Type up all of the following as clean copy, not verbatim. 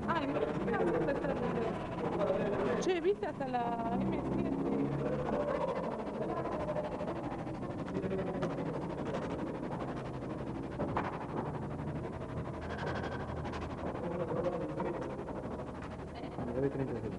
Ah, en México hasta Che, ¿viste hasta la M7? Debe tener que hacer.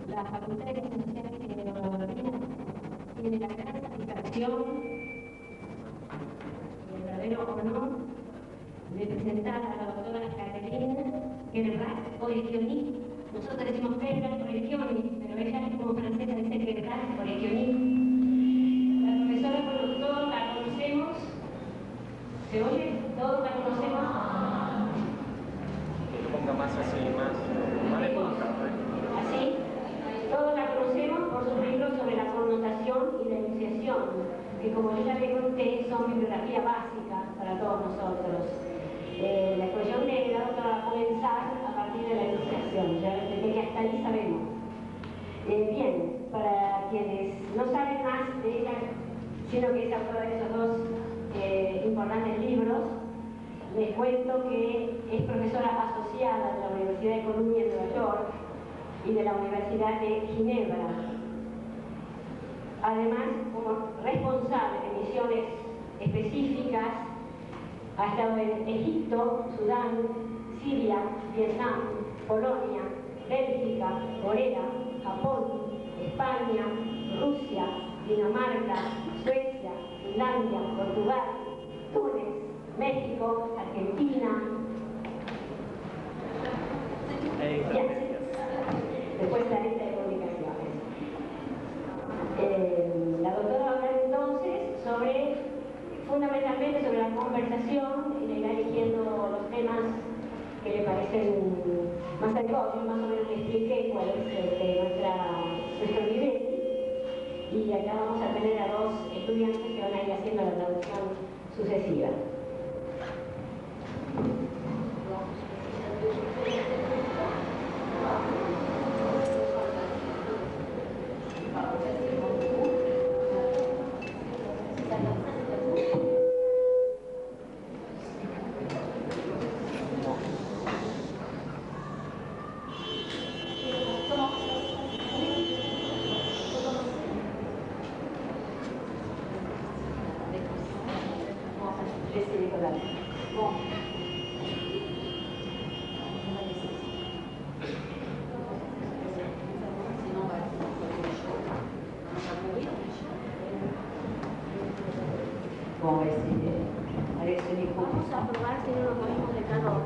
La Facultad de Ciencias y Tecnología tiene la gran satisfacción y el verdadero honor de presentar a la doctora Catherine Guerrat Orecchioni. Nosotros decimos Guerrat Orecchioni, pero ella como francesa dice Guerrat Orecchioni. La profesora por todos la conocemos. ¿Se oye? ¿Todos la conocemos? Que lo ponga más así, más de punta. ¿Así? Todos la conocemos por sus libros sobre la connotación y la enunciación, que como yo ya le conté, son bibliografía básica para todos nosotros. La exposición de la doctora va a comenzar a partir de la enunciación, ya desde que hasta ahí sabemos. Bien, para quienes no saben más de ella, sino que es autora de esos dos importantes libros, les cuento que es profesora asociada de la Universidad de Columbia en Nueva York y de la Universidad de Ginebra. Además, como responsable de misiones específicas, ha estado en Egipto, Sudán, Siria, Vietnam, Polonia, Bélgica, Corea, Japón, España, Rusia, Dinamarca, Suecia, Finlandia, Portugal, Túnez, México, Argentina. Y así. Después la lista de publicaciones. La doctora va a hablar entonces fundamentalmente sobre la conversación y le irá eligiendo los temas que le parecen más adecuados. Yo más o menos le expliqué cuál es nuestro nivel. Y acá vamos a tener a dos estudiantes que van a ir haciendo la traducción sucesiva. Vamos a probar si no nos morimos de calor.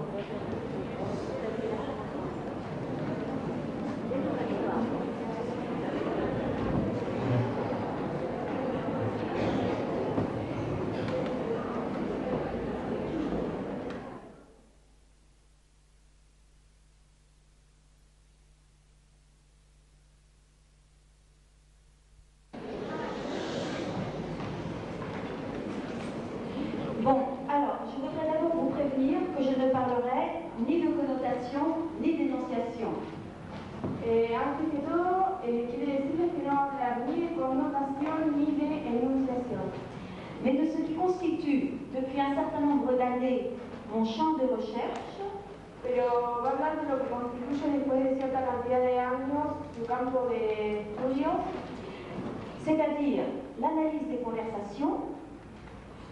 Bon, alors, je voudrais d'abord vous prévenir que je ne parlerai ni de connotation ni d'énonciation. Antes que todo, quiere decirles que no hablar ni de connotación ni de enunciación, Mais de ce qui constitue, depuis un certain nombre d'années, mon champ de recherche, pero va a hablar de lo que constituye después de cierta cantidad de años su campo de estudio, c'est-à-dire l'analyse des conversations,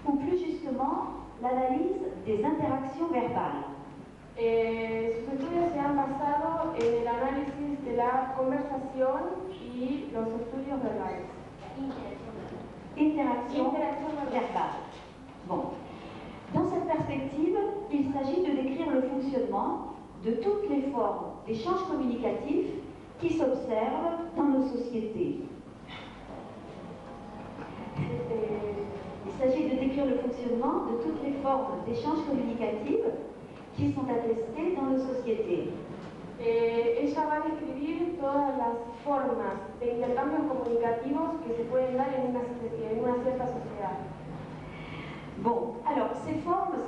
ou plus justement, l'analyse des interactions verbales. Sus estudios se han basado en el análisis de la conversación y los estudios verbales. Interaction verbale. Bon. Dans cette perspective, il s'agit de décrire le fonctionnement de toutes les formes d'échanges communicatifs qui s'observent dans nos sociétés. Il s'agit de décrire le fonctionnement de toutes les formes d'échanges communicatifs qui sont attestées dans nos sociétés. Ella va a describir todas las formas de intercambios comunicativos que se pueden dar en una cierta sociedad. Bon, alors ces formes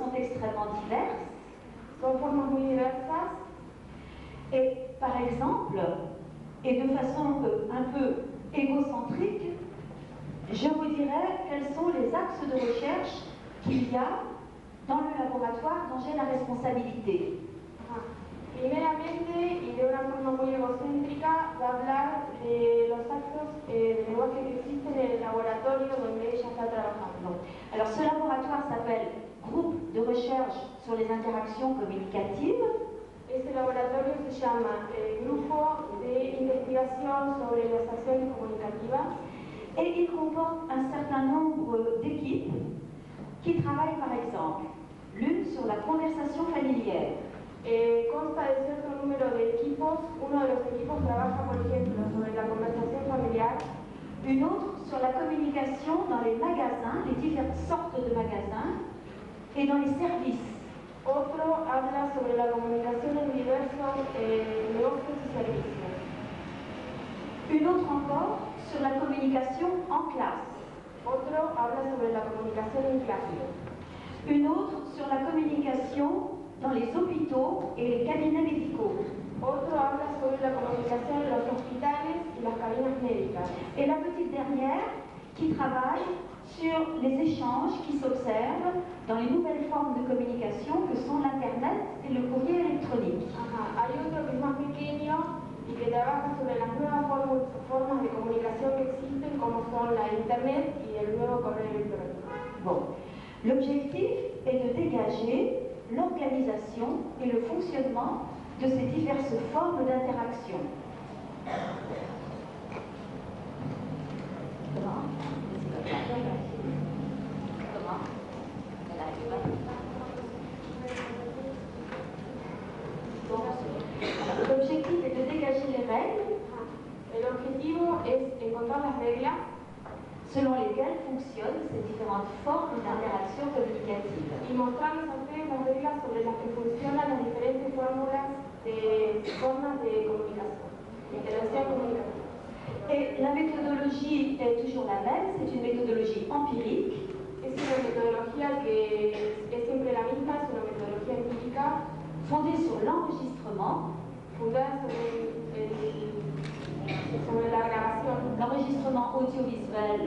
Et par exemple, et de façon un peu égocentrique, je vous dirais quels sont les axes de recherche qu'il y a dans le laboratoire dont j'ai la responsabilité. Primeramente, y de una forma muy egocéntrica, va a hablar de los actos de lenguaje que existen en el laboratorio donde ella está trabajando. Alors ce laboratoire s'appelle Groupe de recherche sur les interactions communicatives. Este laboratorio se llama Grupo de Investigación sobre las Acciones Comunicativas. Et il comporte un certain nombre d'équipes qui travaillent par exemple l'une sur la conversation familière. Consta de cierto número de equipos. Uno de los equipos trabaja, por ejemplo, sobre la conversación familiar. Une autre sur la communication dans les magasins, les diverses sortes de magasins, et dans les services. Otro habla sobre la comunicación en diversos negocios y servicios. Une autre encore sur la communication en classe. Otro habla sobre la comunicación en clase. Une autre sur la communication dans les hôpitaux et les cabinets médicaux. Otro habla sobre la comunicación en los hospitales y las cabinas médicas. Et la petite dernière qui travaille sur les échanges qui s'observent dans les nouvelles formes de communication que sont l'Internet et le courrier électronique. Hay otro que es más pequeño y que trabaja sobre las nuevas formas de comunicación que existen, como son la Internet y el nuevo correo electrónico. Bon. L'objectif est de dégager l'organisation et le fonctionnement de ces diverses formes d'interaction. L'objectif est de dégager les règles. El objetivo es encontrar las reglas selon lesquelles fonctionnent ces différentes formes d'interaction communicative. y mostrarles a ustedes las reglas sobre las que funcionan las diferentes formas de comunicación, de interacción comunicativa. Et la méthodologie est toujours la même, c'est une méthodologie empirique. Es una metodología que es siempre la misma, es una metodología empírica fondée sur l'enregistrement, fundada sobre la grabación, l'enregistrement audiovisuel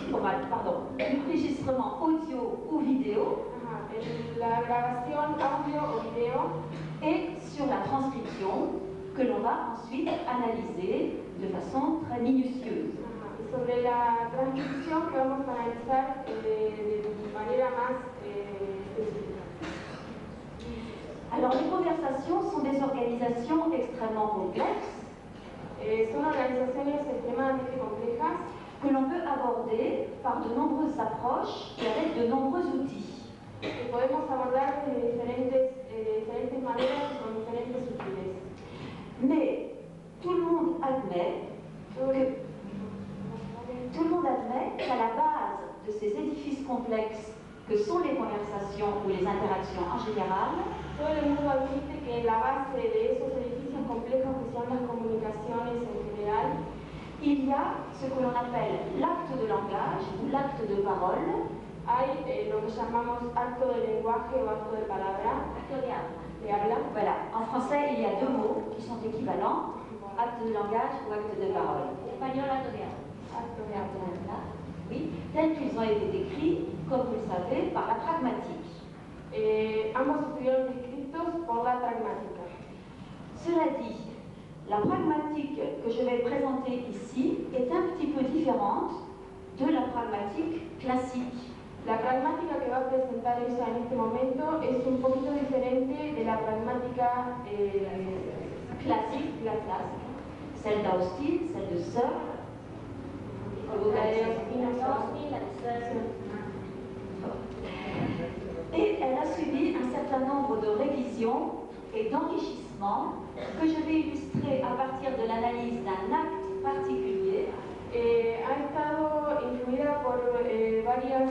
l'enregistrement audio ou vidéo, la grabación audio o video, et sur la transcription que l'on va ensuite analyser de façon très minutieuse. Y sobre la transcripción que vamos a analizar de manera más específica. Alors les conversations sont des organisations extrêmement complexes. Son organizaciones extremadamente complejas que l'on peut aborder par de nombreuses approches et avec de nombreux outils. que podemos abordar de diferentes maneras y con diferentes útiles. Mais tout le monde admet qu'à la base de ces édifices complexes que sont les conversations ou les interactions en général, Todo el mundo admite que en la base de esos edificios complejos que son las comunicaciones en general, il y a ce que l'on appelle l'acte de langage ou l'acte de parole. hay lo que llamamos acto de lenguaje o acto de palabra, de habla. Voilà, en français il y a deux mots qui sont équivalents, acte de langage ou acte de parole. Español, acto de habla. Acto de habla. Oui, tels qu'ils ont été décrits, comme vous le savez, par la pragmatique. Ambos estuvieron descritos por la pragmática. Cela dit, la pragmatique que je vais présenter ici est un petit peu différente de la pragmatique classique. La pragmática que va a presentar ella en este momento es un poquito diferente de la pragmática classique, celle d'Austin, celle de Searle. la de Austin, Et elle a subi un certain nombre de révisions et d'enrichissements que je vais illustrer à partir de l'analyse d'un acte particulier. Ha estado influida por varios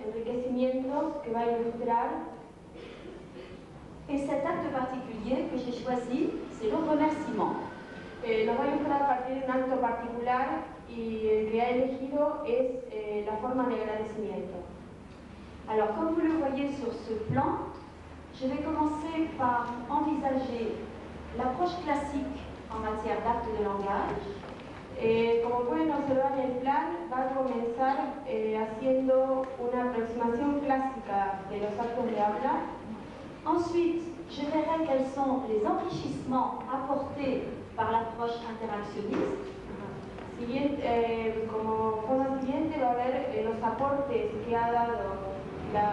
enriquecimientos que va a ilustrar. Et cet acte particulier que j'ai choisi, c'est le remerciement. Lo va a ilustrar a partir de un acto particular y el que ha elegido es la forma de agradecimiento. Alors, comme vous le voyez sur ce plan, Je vais commencer par envisager l'approche classique en matière d'actes de langage. Como pueden observar en el plan, va a comenzar haciendo una aproximación clásica de los actos de habla. Ensuite, je verrai quels sont les enrichissements apportés par l'approche interactionniste. Como forma siguiente va a ver los aportes que ha dado la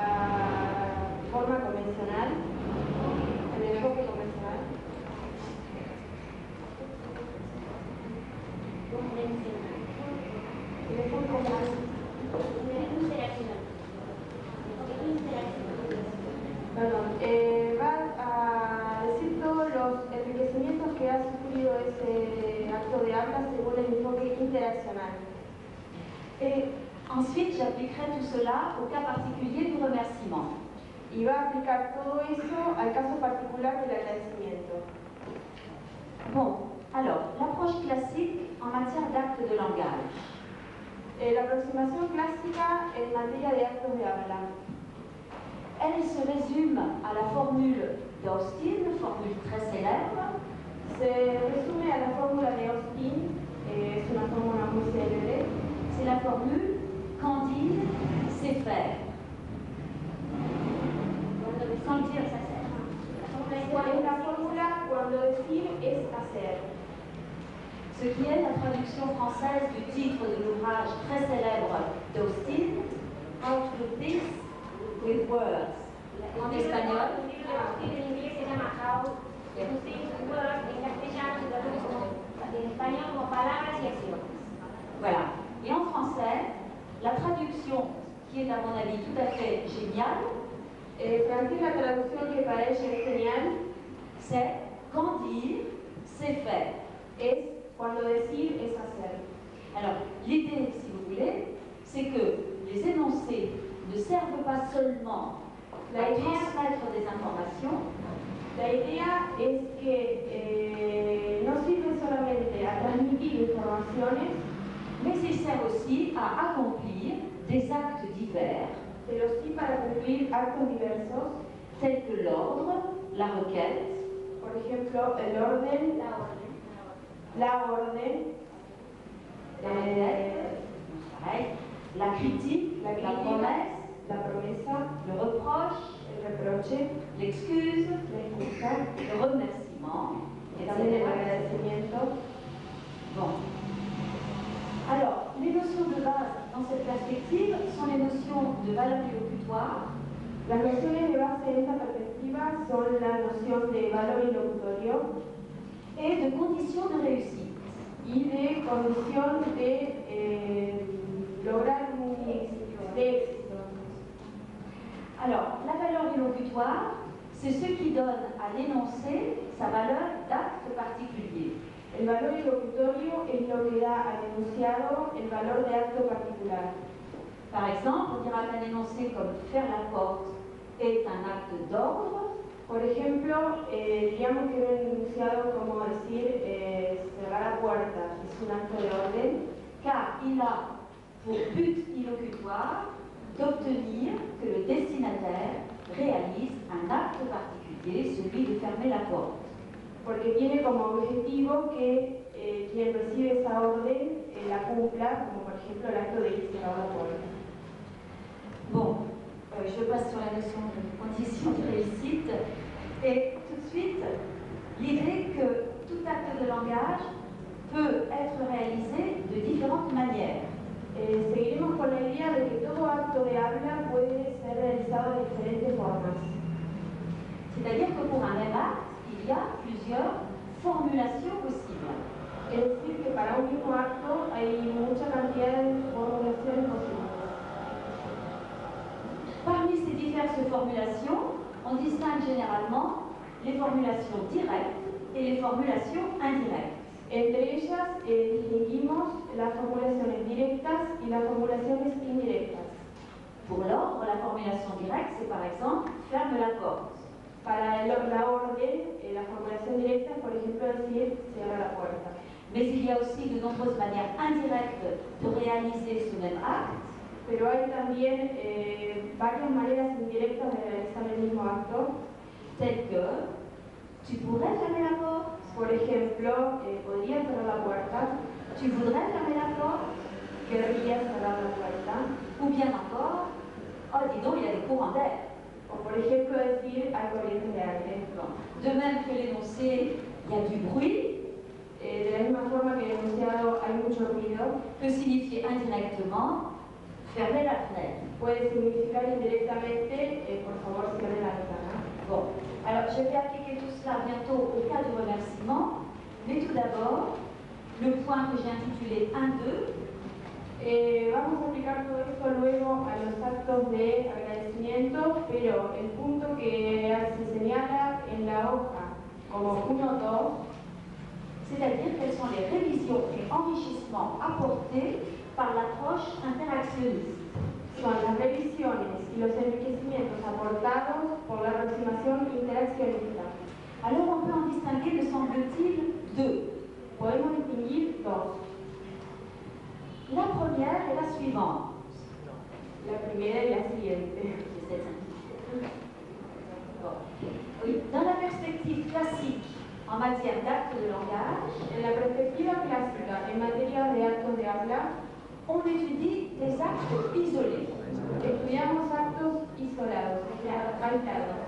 forma convencional, el enfoque convencional. Perdón, va a decir todos los enriquecimientos que ha sufrido ese acto de habla según el enfoque interaccional. Et ensuite, j'appliquerai tout cela au cas particulier du remerciement. Y va a aplicar todo eso al caso particular del agradecimiento. Bon, alors, l'approche classique en matière d'actes de langage. La aproximación clásica en materia de actos de habla. Elle se résume à la formule d'Austin, formule très célèbre. Se resume a la fórmula de Austin, es una fórmula muy célebre. C'est la formule Candide sait faire. Cuando decir es hacer. Es la fórmula cuando decir es hacer. Ce qui est la traduction française du titre de l'ouvrage très célèbre d'Austin, How to This with Words. En espagnol. El libro de Austin en inglés se llama How to Think Words, en castellano se traduce como, en español como palabras y acciones. Voilà. Et en français, la traduction, qui est à mon avis tout à fait géniale, Francis, la traducción que para ella es genial, c'est quand dire, c'est faire. es cuando decir es hacer. Alors, l'idée, si vous voulez, c'est que les énoncés ne servent pas seulement à transmettre des informations, La idea es que no sirve solamente a transmitir informaciones, mais ils servent aussi à accomplir des actes divers, pero sí para cumplir actos diversos, tels que l'ordre, la requête, por ejemplo, el orden, la orden, pareil, la critique, la promesse, la promesa, le reproche, el reproche, l'excuse, la excusa, le remerciement, y también el etc. agradecimiento. Bon. Alors, les notions de base dans cette perspective sont les notions de valeur élocutoire, Las nociones de base en esta perspectiva son la noción de valor ilocutorio et de conditions de réussite. y de condición de lograr un éxito. Alors, la valeur élocutoire, c'est ce qui donne à l'énoncé sa valeur d'acte particulier. El valor ilocutorio es lo que da al enunciado el valor de acto particular. Par exemple, on dira qu'un énoncé comme faire la porte est un acte d'ordre, Por ejemplo, diríamos que un enunciado como decir cerrar la puerta es un acto de orden, car il a pour but illocutoire d'obtenir que le destinataire réalise un acte particulier, celui de fermer la porte. porque tiene como objetivo que quien recibe esa orden la cumpla, como por ejemplo el acto de cerrar la puerta. Bon, je passe sur la notion de condition de réussite et tout de suite l'idée que tout acte de langage peut être réalisé de différentes manières. Seguiremos con la idea de que todo acto de habla puede ser realizado de diferentes formas. C'est-à-dire que pour un même acte, il y a plusieurs formulations possibles. Es decir, que para un mismo acto hay mucha cantidad de formulaciones posibles. Parmi ces diverses formulations, on distingue généralement les formulations directes et les formulations indirectes. Entre ellas distinguimos las formulaciones directas y las formulaciones indirectas. Pour l'ordre, la formulation directe, c'est par exemple « ferme la porte ». Para la orden, la formulación directa es, por ejemplo, decir cierra la puerta. Mais il y a aussi de nombreuses manières indirectes de réaliser ce même acte. Pero hay también varias maneras indirectas de realizar el mismo acto. tels que tu pourrais fermer la porte, Por ejemplo, podría cerrar la puerta, tu voudrais fermer la porte, querría cerrar la puerta. ou bien encore, oh dis donc, il y a des courants d'air. O por ejemplo decir hay corriente de aire. De même que l'énoncé, il y a du bruit, De la misma forma que el enunciado hay mucho ruido, peut signifier indirectement fermer la fenêtre. puede significar indirectamente, por favor cierre la ventana. Bon, alors je vais appliquer tout cela bientôt au cas du remerciement, mais tout d'abord, le point que j'ai intitulé 1-2, Vamos a aplicar todo esto luego a los actos de agradecimiento, pero el punto que se señala en la hoja como 1-2, c'est-à-dire quelles sont les révisions et enrichissements apportés par l'approche interactionniste. son las revisiones y los enriquecimientos aportados por la aproximación interaccionista. Alors on peut en distinguer, me semble-t-il, deux. Podemos distinguir dos. La première est la suivante. La primera y la siguiente. Je sais simplifier. Bon. Oui, dans la perspective classique en matière d'actes de langage, En la perspectiva clásica en materia de actos de habla, on étudie des actes isolés. estudiamos actos isolados, aislados.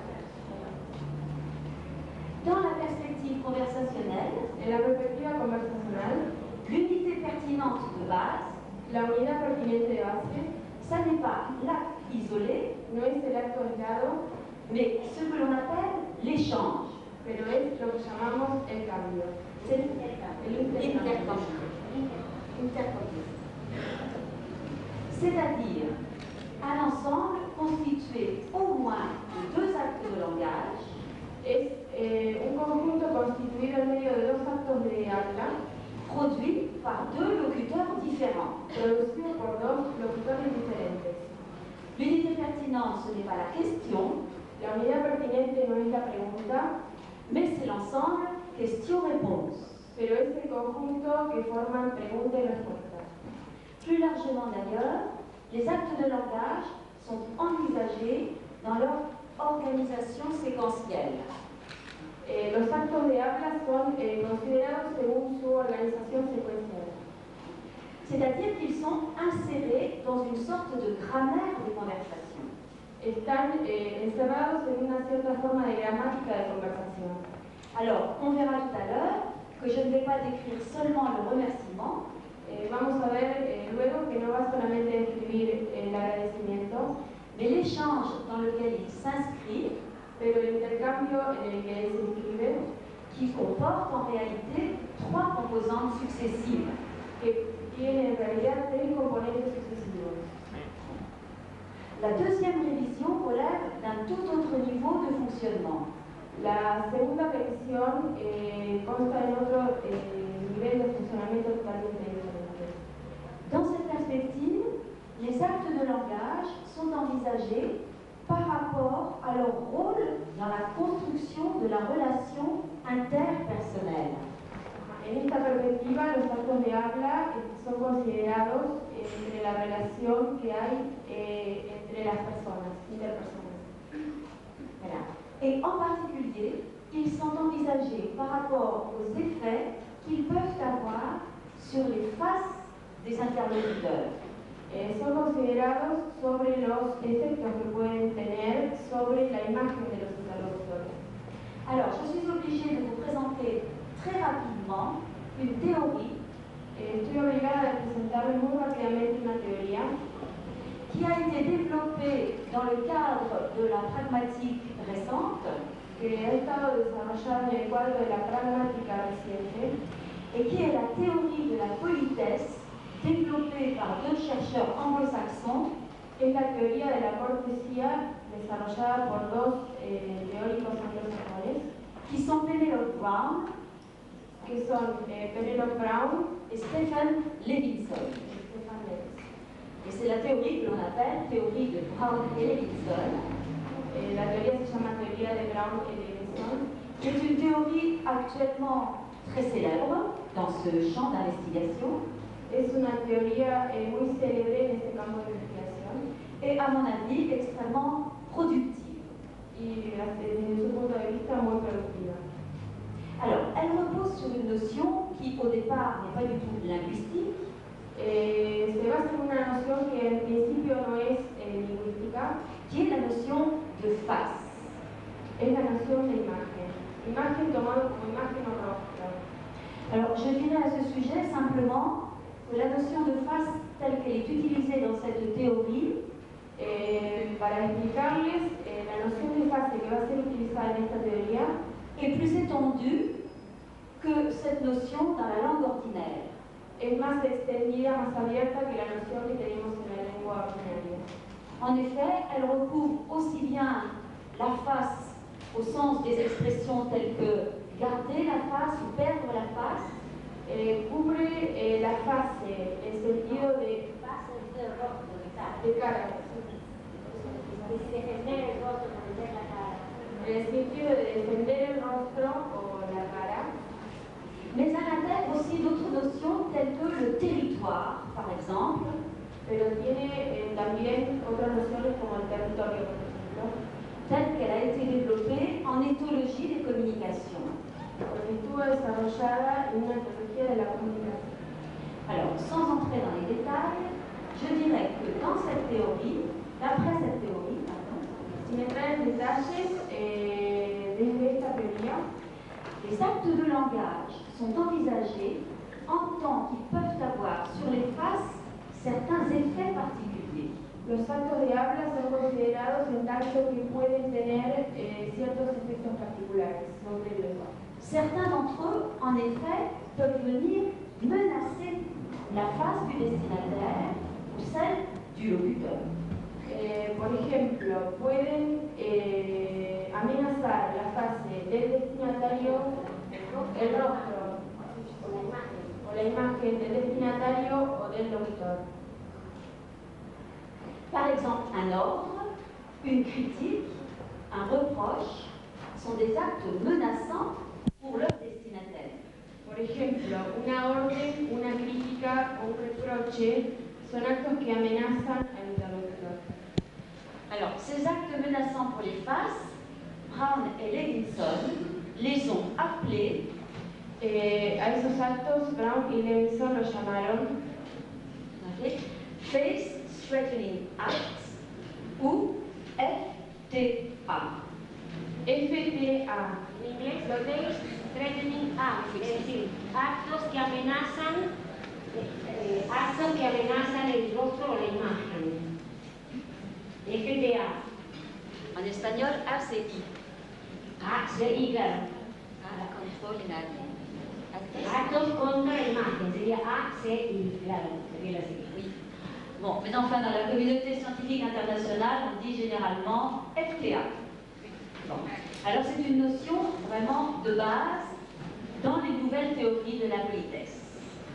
Dans la perspective conversationnelle, En la perspectiva conversacional, l'unité pertinente de base, la unidad pertinente de base ça n'est pas l'acte isolé, no es el acto aislado, mais ce que l'on appelle l'échange. pero es lo que llamamos el cambio. C'est L'intercambio. intercambio. C'est-à-dire un ensemble constitué au moins de deux actes de langage, Es un conjunto constituido en medio de dos actos de habla, produit par deux locuteurs différents. producido por dos locutores diferentes. L'unité pertinente, ce n'est pas la question, La unidad pertinente no es la pregunta, mais c'est l'ensemble question-réponse. pero es el conjunto que forman pregunta y respuesta. Plus largement d'ailleurs, les actes de langage sont envisagés dans leur organisation séquentielle. Los actos de habla son considerados según su organización secuencial. C'est-à-dire qu'ils sont insérés dans une sorte de grammaire des conversations. Están encerrados en una cierta forma de gramática de conversación. Alors, on verra tout à l'heure que je ne vais pas décrire seulement le remerciement, Vamos a ver luego que no va solamente a describir el agradecimiento, mais l'échange dans lequel il s'inscrit, pero el intercambio en el que se inscribe, qui comporte en réalité trois composantes successives. que tiene en realidad tres componentes sucesivos. La deuxième révision relève d'un tout autre niveau de fonctionnement. La segunda revisión consta en otro nivel de funcionamiento totalmente diferente. Dans cette perspective, les actes de langage sont envisagés par rapport à leur rôle dans la construction de la relation interpersonnelle. En esta perspectiva, los actos de habla son considerados entre la relación que hay entre las personas, interpersonas. Voilà. Et en particulier, ils sont envisagés par rapport aux effets qu'ils peuvent avoir sur les faces des interlocuteurs. Son considerados sobre los efectos que pueden tener sobre la imagen de los interlocutores. Alors, je suis obligée de vous présenter très rapidement une théorie Estoy obligada a presentarles muy rápidamente una teoría qui a été développée dans le cadre de la pragmatique récente que ha estado desarrollada en el cuadro de la pragmática reciente et qui est la théorie de la politesse développée par deux chercheurs anglo-saxons, es la teoría de la cortesía desarrollada por dos teóricos anglosajones qui sont Penelope Brown que son Penelope Brown et Stephen Levinson. y Stefan Levinson. Et c'est la théorie que l'on appelle théorie de Brown et Levinson, La teoría se llama teoría de Brown y Levinson. qui est une théorie actuellement très célèbre dans ce champ d'investigation Es una teoría muy célebre en este campo de investigación et, à mon avis, extrêmement productive. y desde su punto de vista muy productiva. Alors, elle repose sur une notion qui, au départ, n'est pas du tout linguistique, Se basa en una noción que en principio no es lingüística, qui est la notion de face. es la noción de imagen. Imagen tomado como imagen o rostro. Alors, je dirais à ce sujet simplement que la notion de face telle qu'elle est utilisée dans cette théorie Para explicarles, la noción de fase que va a ser utilizada en esta teoría est plus étendue que cette notion dans la langue ordinaire. es más extendida, más abierta que la noción que tenemos en la lengua ordinaria. En effet, elle recouvre aussi bien la face au sens des expressions telles que garder la face ou perdre la face, Cubre la fase, el sentido de cara, en el sentido de defender el rostro o la cara, mais elle intègre aussi d'autres notions telles que le territoire, par exemple, pero tiene también otras nociones como el territorio, por ejemplo, telle qu'elle a été développée en éthologie des communications. porque estuvo desarrollada en una teología de la comunicación. Alors, sans entrer dans les détails, je dirais que dans cette théorie, d'après cette théorie, Sin entrar en detalles, desde esta teoría, les actes de langage sont envisagés en tant qu'ils peuvent avoir sur les faces certains effets particuliers. los actos de habla son considerados en tanto que pueden tener ciertos efectos particulares sobre el lenguaje. Certains d'entre eux, en effet, peuvent venir menacer la face du destinataire ou celle du locuteur. Por ejemplo, pueden amenazar la fase del destinatario, el rostro o la imagen del destinatario o del locutor. Par exemple, un ordre, une critique, un reproche sont des actes menaçants pour leur destinataire. Por ejemplo, una orden, una crítica o un reproche son actos que amenazan al interlocutor. Alors, ces actes menaçants pour les faces, Brown et Levinson les ont appelés A esos actos, Brown y Levinson los llamaron Face Threatening Acts ou FTA. FTA. En inglés, face threatening acts, es decir, actos que amenazan el rostro o la imagen. FTA. En espagnol, ACI. ACI, claro. Actos contra la imagen, sería ACI, claro, sería así. Oui. Bon, mais enfin, dans la communauté scientifique internationale, on dit généralement FTA. Bon. Alors, c'est une notion vraiment de base dans les nouvelles théories de la politesse.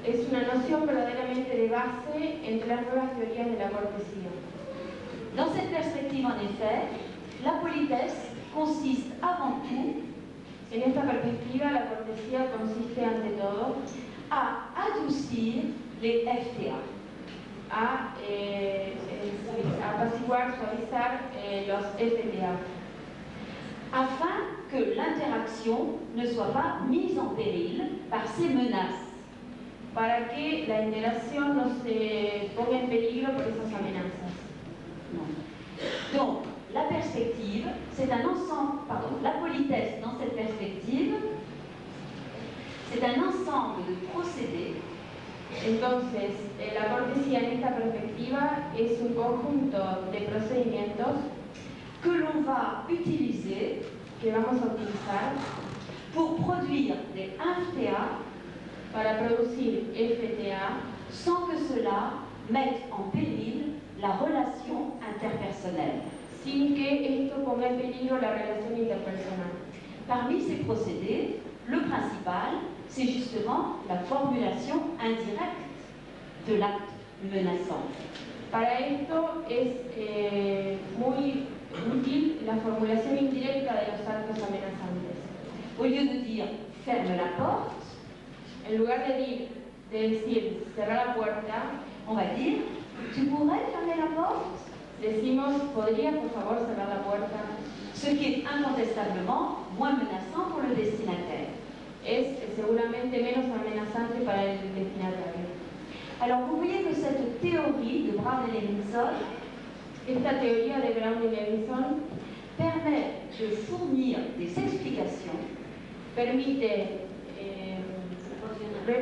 Es una noción verdaderamente de base entre las nuevas teorías de la cortesía. Dans cette perspective, en effet, la politesse consiste avant tout En esta perspectiva, la cortesía consiste ante todo à adoucir les FTA. a apaciguar, suavizar los FTA, afin que l'interaction ne soit pas mise en péril par ces menaces. para que la interacción no se ponga en peligro por esas amenazas. Donc, la perspective, c'est un ensemble, la politesse dans cette perspective, c'est un ensemble de procédés Entonces, la cortesía en esta perspectiva es un conjunto de procedimientos que l'on va utiliser que vamos a utilizar pour produire des FTA para producir FTA sans que cela mette en péril la relation interpersonnelle. sin que esto ponga en peligro la relación interpersonal. Parmi ces procédés, le principal, c'est justement la formulation indirecte de l'acte menaçant. Para esto es muy útil la formulación indirecta de los actos amenazantes. Au lieu de dire ferme la porte, En lugar de decir cerrar la puerta, on va dire tu pourrais fermer la porte, decimos ¿podría por favor cerrar la puerta? ce qui est incontestablement moins menaçant pour le destinataire. Es seguramente menos amenazante para el destinatario. Alors vous voyez que cette théorie de Brown et Levinson, Esta teoría de Brown y Levinson permet de fournir des explications permite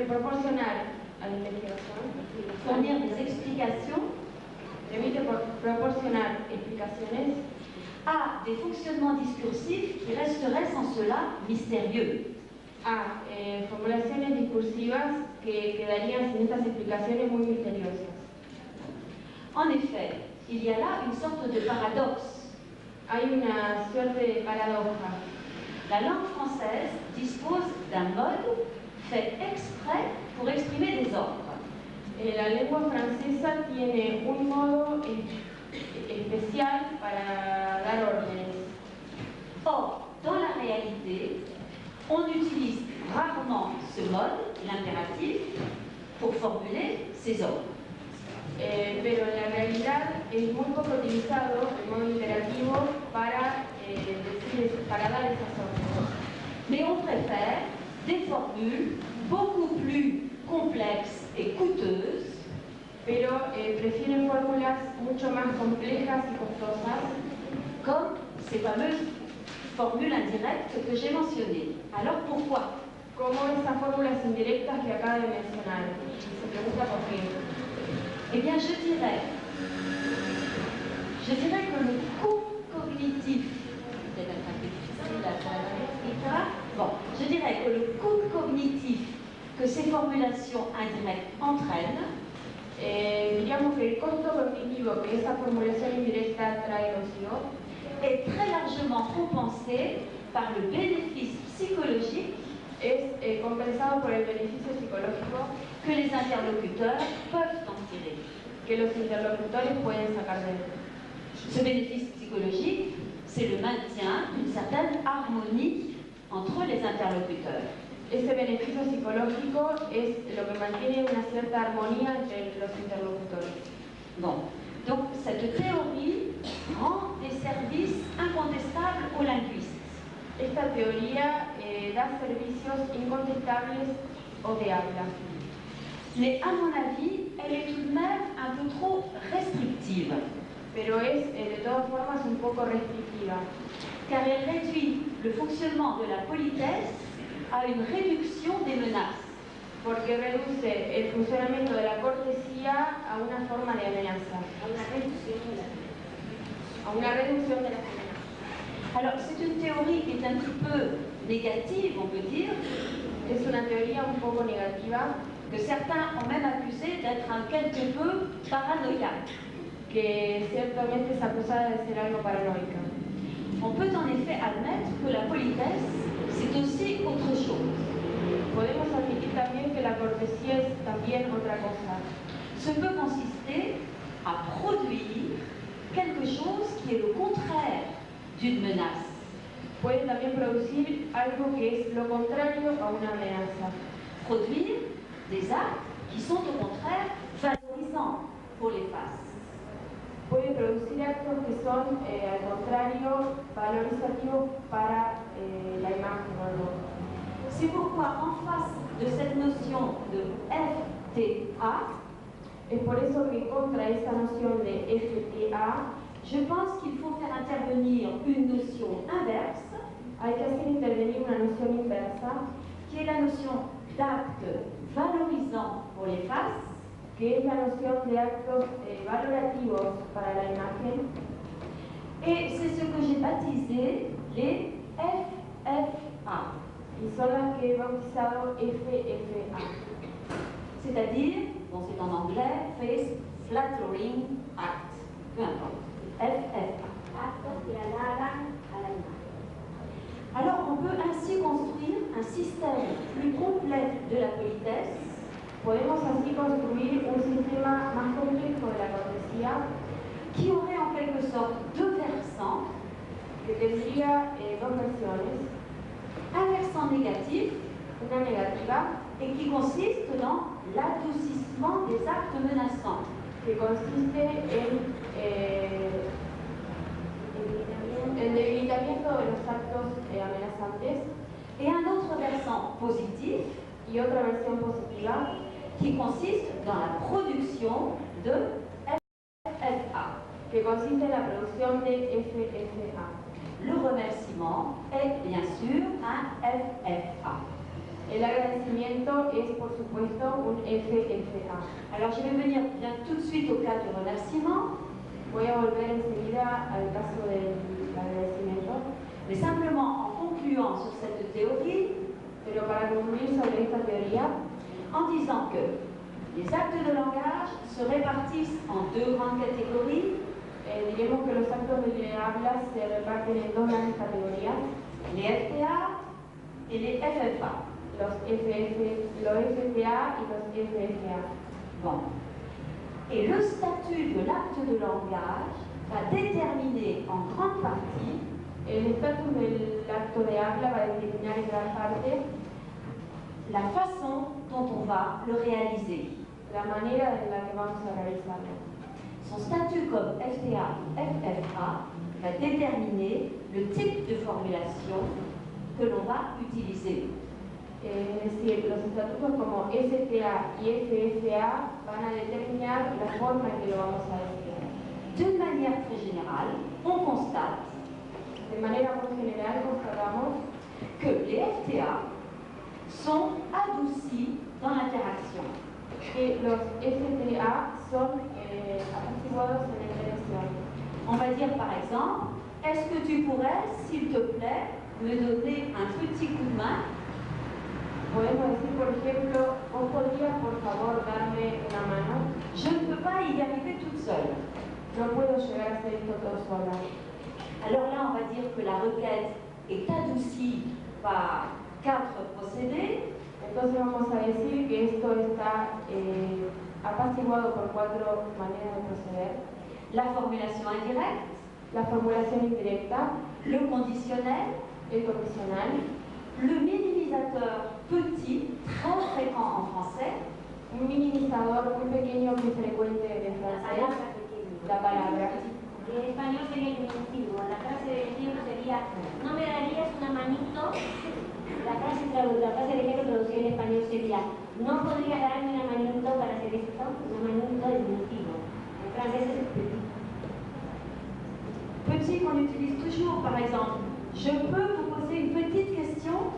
proporcionar a la investigación, fournir des explications permite proporcionar explicaciones à des fonctionnements discursifs qui resteraient sans cela mystérieux. a formulaciones discursivas que quedarían sin estas explicaciones muy misteriosas. En effet, il y a là une sorte de paradoxe. Hay una suerte de paradoja. La langue française dispose d'un mode fait exprès pour exprimer des ordres. La lengua francesa tiene un modo especial para dar órdenes. Or, dans la réalité, on utilise rarement ce mode, l'impératif, pour formuler ces ordres. Pero en la realidad es muy poco utilizado el modo imperativo para dar esas órdenes. Mais on préfère des formules beaucoup plus complexes et coûteuses, Pero prefieren fórmulas mucho más complejas y costosas, comme ces fameuses formules indirectes que j'ai mentionnées. Alors pourquoi? como esas fórmulas indirectas que acabo de mencionar. Y se pregunta por qué. Eh bien, je dirais que le coût cognitif, peut-être un peu difficile à traduire, bon, je dirais que le coût cognitif que ces formulations indirectes entraînent Diríamos que el costo cognitivo que esa formulación indirecta trae consigo est très largement compensé par le bénéfice psychologique es compensado por el beneficio psicológico que les interlocuteurs peuvent en tirer. que los interlocutores pueden sacar de él. Ce bénéfice psychologique, c'est le maintien d'une certaine harmonie entre les interlocuteurs. Ese beneficio psicológico es lo que mantiene una cierta armonía entre los interlocutores. Bon, donc cette théorie rend des services incontestables aux linguistes. Esta teoría da servicios incontestables o de habla. Mais à mon avis, elle est tout de même un peu trop restrictive, Pero es de todas formas un poco restrictiva, car elle réduit le fonctionnement de la politesse à une réduction des menaces. porque reduce el funcionamiento de la cortesía a una forma de amenaza, a una reducción de las amenazas. Alors, c'est une théorie qui est un petit peu négative, on peut dire, Es una teoría un poco negativa que certains ont même accusé d'être un quelque peu paranoïaque. que ciertamente es acusada de ser algo paranoica. On peut en effet admettre que la politesse, c'est aussi autre chose. Podemos admitir también que la cortesía es también otra cosa. Ce peut consister à produire quelque chose qui est le contraire d'une menace. Puede también producir algo que es lo contrario a una amenaza. Produire des actes qui sont au contraire valorisants pour les faces. Puede producir actos que son, al contrario, valorizativos para la imagen o algo. C'est pourquoi en face de cette notion de FTA, Es por eso que contra esta noción de FTA je pense qu'il faut faire intervenir une notion inverse, hay que hacer intervenir una noción inversa, qui est la notion d'acte valorisant pour les faces, que es la noción de actos valorativos para la imagen, et c'est ce que j'ai baptisé les FFA, y son las que he bautizado FFA. c'est-à-dire, bon c'est en anglais, Face Flattering Act, peu importe, FFA. Actos que halagan a la imagen. Alors on peut ainsi construire un système plus complet de la politesse, Podemos así construir un sistema más complejo de la cortesía qui aurait en quelque sorte deux versants, que tendría dos versiones, un versant négatif una negativa et qui consiste dans l'adoucissement des actes menaçants. que consiste en el debilitamiento de los actos amenazadores. Et un autre versant positif y otra versión positiva qui consiste dans la production de FFA. que consiste en la producción de FFA. Le remerciement est bien sûr un FFA. El agradecimiento es, por supuesto, un FFA. Alors je vais venir bien tout de suite au cas du remerciement, Voy a volver enseguida al caso del agradecimiento, mais simplement en concluant sur cette théorie pero para concluir sobre esta teoría, en disant que les actes de langage se répartissent en deux grandes catégories, diremos que los actos de habla se reparten en dos grandes categorías, les FTA et les FFA. los FFA y los FFA. Bon. Et le statut de l'acte de langage va déterminer en grande partie El estatus del acto de habla va a determinar en gran parte la façon dont on va le réaliser. la manera en la que vamos a realizarlo. Son statut comme FTA ou FFA va déterminer le type de formulation que l'on va utiliser. Es decir, los estatutos como STA y FFA van a determinar la forma en que lo vamos a decir. D'une manière très générale, on constate De manera muy general constatamos que les FTA sont adoucis dans l'interaction. que los STA son apaciguados en la interacción. On va dire par exemple, est-ce que tu pourrais, s'il te plaît, me donner un petit coup de main? Podemos decir, por ejemplo, vos podrías por favor darme una mano. Je ne peux pas y arriver toute seule. No puedo llegar a hacer esto todo sola. Alors là, on va dire que la requête est adoucie par 4 procédés. Entonces vamos a decir que esto está apaciguado por 4 maneras de proceder. La formulation indirecte, La formulación indirecta, le conditionnel, el condicional, le minimisateur petit, très fréquent en français, un minimizador muy pequeño, muy frecuente de francés, la palabra. En español sería el diminutivo. La frase de ejemplo sería, ¿no me darías una manito? La frase de ejemplo traducida en español sería, ¿no podrías darme una manito para hacer esto? Una manito diminutivo. En francés es petit. petit qu'on utilise toujours, par exemple. Je peux vous poser une petite question?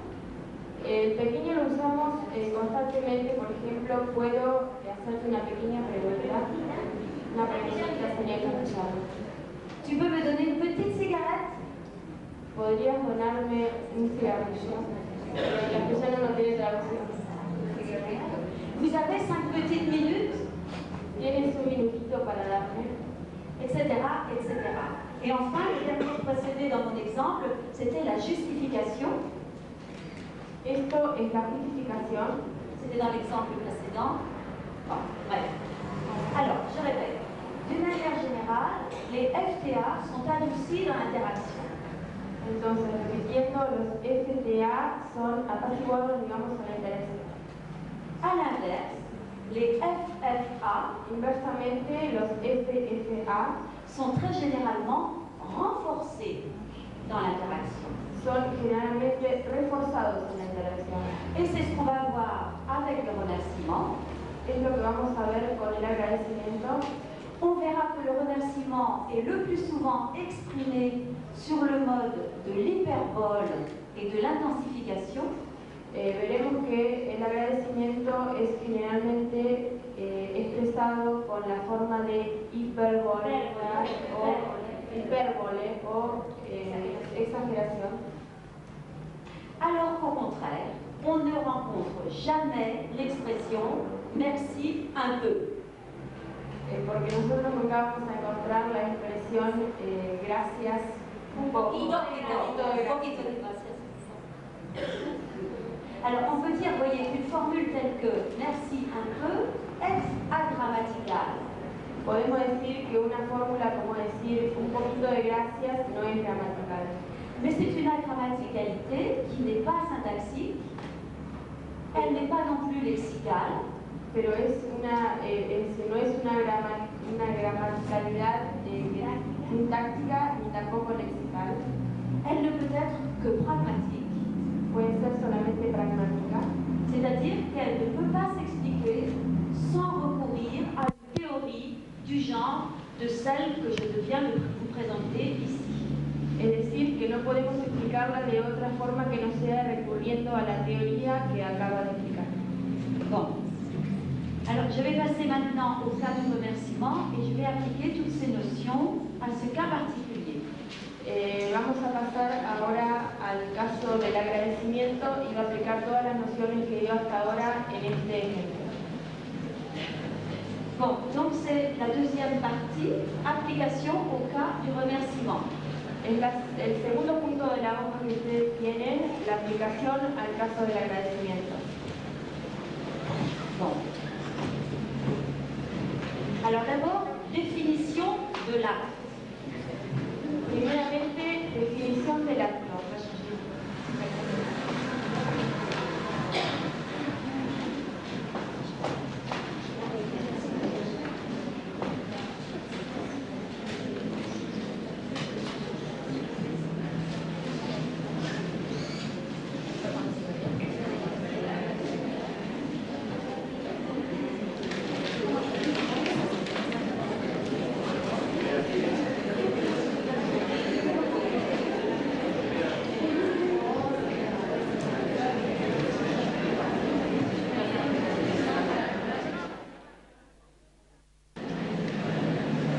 El pequeño lo usamos constantemente, por ejemplo, puedo hacerte una pequeña pregunta. Una pregunta sería escuchar. Tu peux me donner une petite cigarette? ¿Podrías donarme un cigarrillo? La persona no tiene traducción. Vous avez 5 petites minutes? ¿Tienes un minutito para darme? Etc., etc. Et enfin, le dernier procédé dans mon exemple, c'était la justification. Esto es la justificación. C'était dans l'exemple précédent. Bon, bref. Alors, je répète. D'une manière générale, les FTA sont adoucis dans l'interaction. Entonces, repitiendo, los FTA son apaciguados, digamos, en la interacción. À l'inverse, les FFA Inversamente, los FFA sont très généralement renforcés dans l'interaction. son generalmente reforzados en la interacción. Et c'est ce qu'on va voir avec le remerciement. Es lo que vamos a ver con el agradecimiento. On verra que le remerciement est le plus souvent exprimé sur le mode de l'hyperbole et de l'intensification. Veremos que el agradecimiento es generalmente expresado con la forma de hipérbole o exageración. Alors qu'au contraire, on ne rencontre jamais l'expression « merci un peu ». Porque nosotros nunca vamos a encontrar la expresión gracias un poquito de gracias. Alors on peut dire, voyez, une formule telle que « merci un peu » est agrammaticale. Podemos decir que una fórmula como decir un poquito de gracias no es gramatical. Mais c'est une agrammaticalité qui n'est pas syntaxique, elle n'est pas non plus lexicale, pero no es una gramaticalidad sintáctica ni tampoco lexical. elle ne peut être que pragmatique. Puede ser no podemos explicarla de otra forma que no sea recurriendo a la teoría que acaba de explicar. Bon. Alors, je vais passer maintenant au cas de remerciement et je vais appliquer toutes ces notions à ce cas particulier. Vamos a pasar ahora al caso del agradecimiento y va a aplicar todas las nociones que dio hasta ahora en este ejemplo. Bon, donc c'est la deuxième partie, application au cas du remerciement. Es el segundo punto de la hoja que ustedes tienen, la aplicación al caso del agradecimiento. Bon. Alors d'abord, définition de l'acte. Primeramente, definición del acto.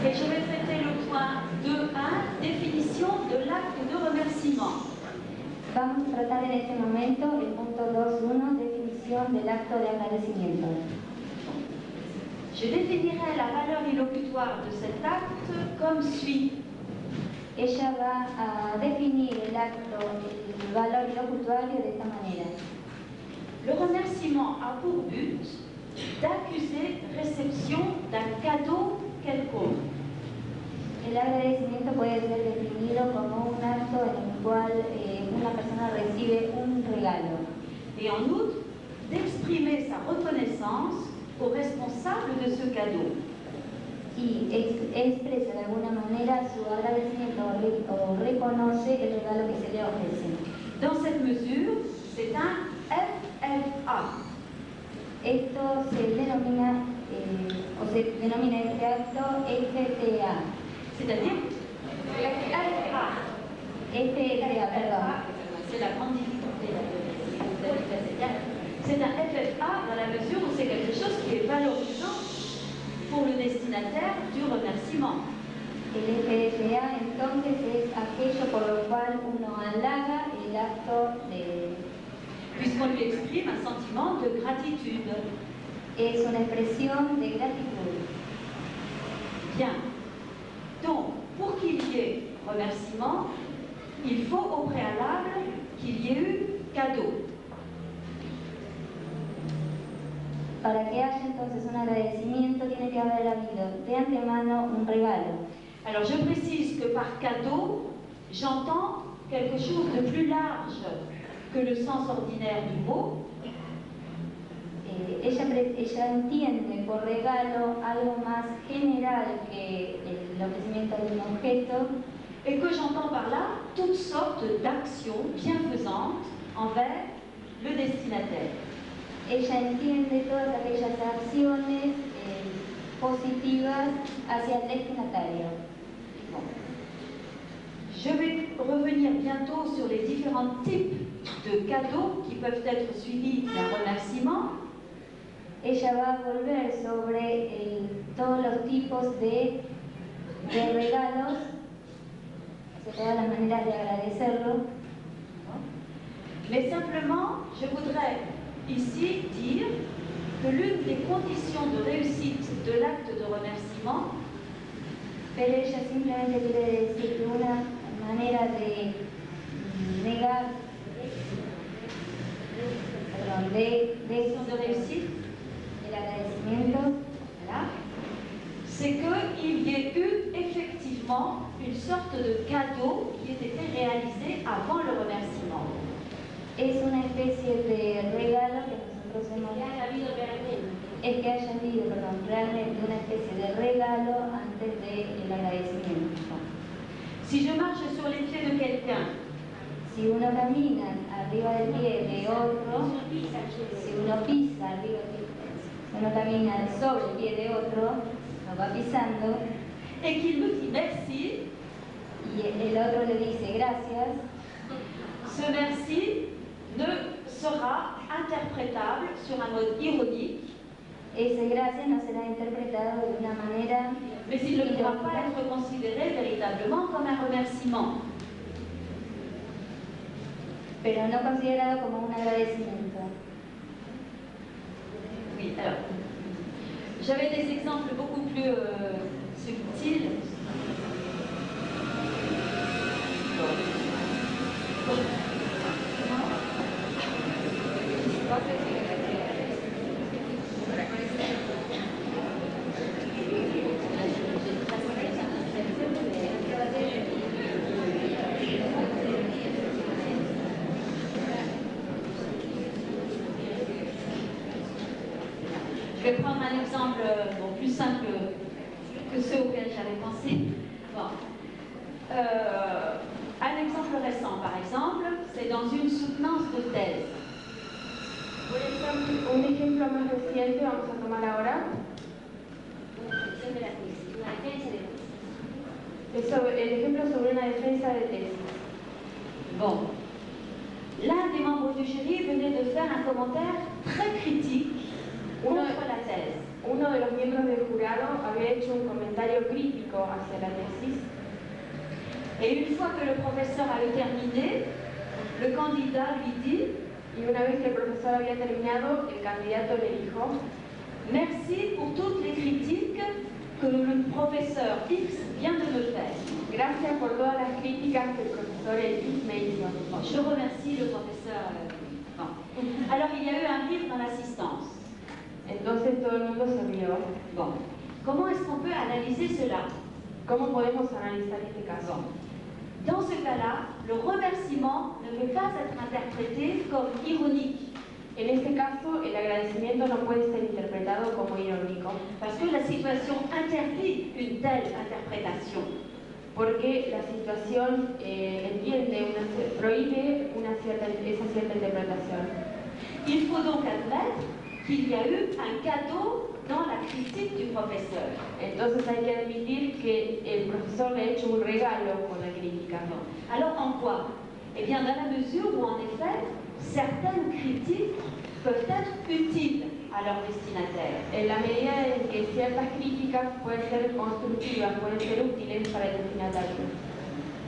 Et je vais traiter le point 2.1, définition de l'acte de remerciement. Vamos a tratar en este momento el punto 2.1, definición del acto de agradecimiento. Je définirai la valeur illocutoire de cet acte comme suit. Ella va a definir el acto, el valor locutorio de esta manera. Le remerciement a pour but d'accuser réception d'un cadeau quelconque. El agradecimiento puede ser definido como un acto en el cual una persona recibe un regalo. Et en outre, d'exprimer sa reconnaissance au responsable de ce cadeau. Y expresa de alguna manera su agradecimiento o reconoce el regalo que se le ofrece. Dans cette mesure, c'est un FFA. Esto se denomina, este acto FTA. C'est-à-dire FFA. FTA, perdón. C'est la grande difficulté c'est un FFA dans la mesure où c'est quelque chose qui est valorisant pour le destinataire du remerciement. El FTA entonces es aquello por lo cual uno halaga el acto de... Puisqu'on lui exprime un sentiment de gratitude. Es una expresión de gratitud. Bien. Donc, pour qu'il y ait remerciement, il faut au préalable qu'il y ait eu cadeau. Para que haya entonces un agradecimiento tiene que haber habido de antemano un regalo. Alors je précise que par cadeau, j'entends quelque chose de plus large que le sens ordinaire du mot. Ella entiende por regalo algo más general que el ofrecimiento de un objeto. Et que j'entends par là toutes sortes d'actions bienfaisantes envers le destinataire. Ella entiende todas aquellas acciones positivas hacia el destinatario. Bon. Je vais revenir bientôt sur les différents types de cadeaux qui peuvent être suivis d'un remerciement. Ella va a volver sobre todos los tipos de regalos, de todas las maneras de agradecerlo. Mais simplement, je voudrais ici dire que l'une des conditions de réussite de l'acte de remerciement, pero ella simplemente quiere decir que una manera de negar, de réussite, el agradecimiento, voilà, c'est qu'il y ait eu effectivement une sorte de cadeau qui ait été réalisé avant le remerciement. es una especie de regalo que nosotros hemos es que haya habido, realmente una especie de regalo antes del agradecimiento. Si je marche sur les pieds de quelqu'un, si uno camina arriba del pie de otro, si uno pisa arriba, uno camina sobre el pie de otro, lo va pisando, et qu'il me dit merci, y el otro le dice gracias, ce merci ne sera interprétable sur un mode ironique, ese gracias no será interpretado de una manera mais il ne pourra pas irónica, être considéré véritablement comme un remerciement. pero no considerado como un agradecimiento. Oui, alors, j'avais des exemples beaucoup plus subtils. Je vais prendre un exemple plus simple que ceux auxquels j'avais pensé. Bon. Un exemple récent, par exemple, c'est dans une soutenance de thèse. Por ejemplo, un ejemplo más reciente vamos a tomar ahora. El ejemplo sobre una defensa de tesis. Bon. L'un des membres du jury venait de faire un commentaire très critique contre la thèse. Uno de los miembros del jurado había hecho un comentario crítico hacia la tesis. Et une fois que le professeur avait terminé, le candidat lui dit Y una vez que el profesor había terminado, el candidato le dijo: merci pour toutes les critiques que le professeur X vient de me faire. gracias por todas las críticas que el profesor X me hizo. Bon, je remercie le professeur. Bon. Alors il y a eu un rire dans l'assistance. Entonces todo el mundo se rió. Bon. Comment est-ce qu'on peut analyser cela? ¿Cómo podemos analizar este caso? Bon. Dans ce cas-là, le remerciement ne peut pas être interprété comme ironique. En este caso, el agradecimiento no puede ser interpretado como irónico, Parce que la situation interdit une telle interprétation. porque la situación prohíbe esa cierta interpretación. Il faut donc admettre qu'il y a eu un cadeau dans la critique du professeur. Entonces hay que admitir que el profesor le ha hecho un regalo con la crítica. Alors en quoi? Eh bien dans la mesure où en effet, certaines critiques peuvent être utiles à leur destinataire. En la medida en que ciertas críticas pueden ser constructivas, pueden ser útiles para el destinatario.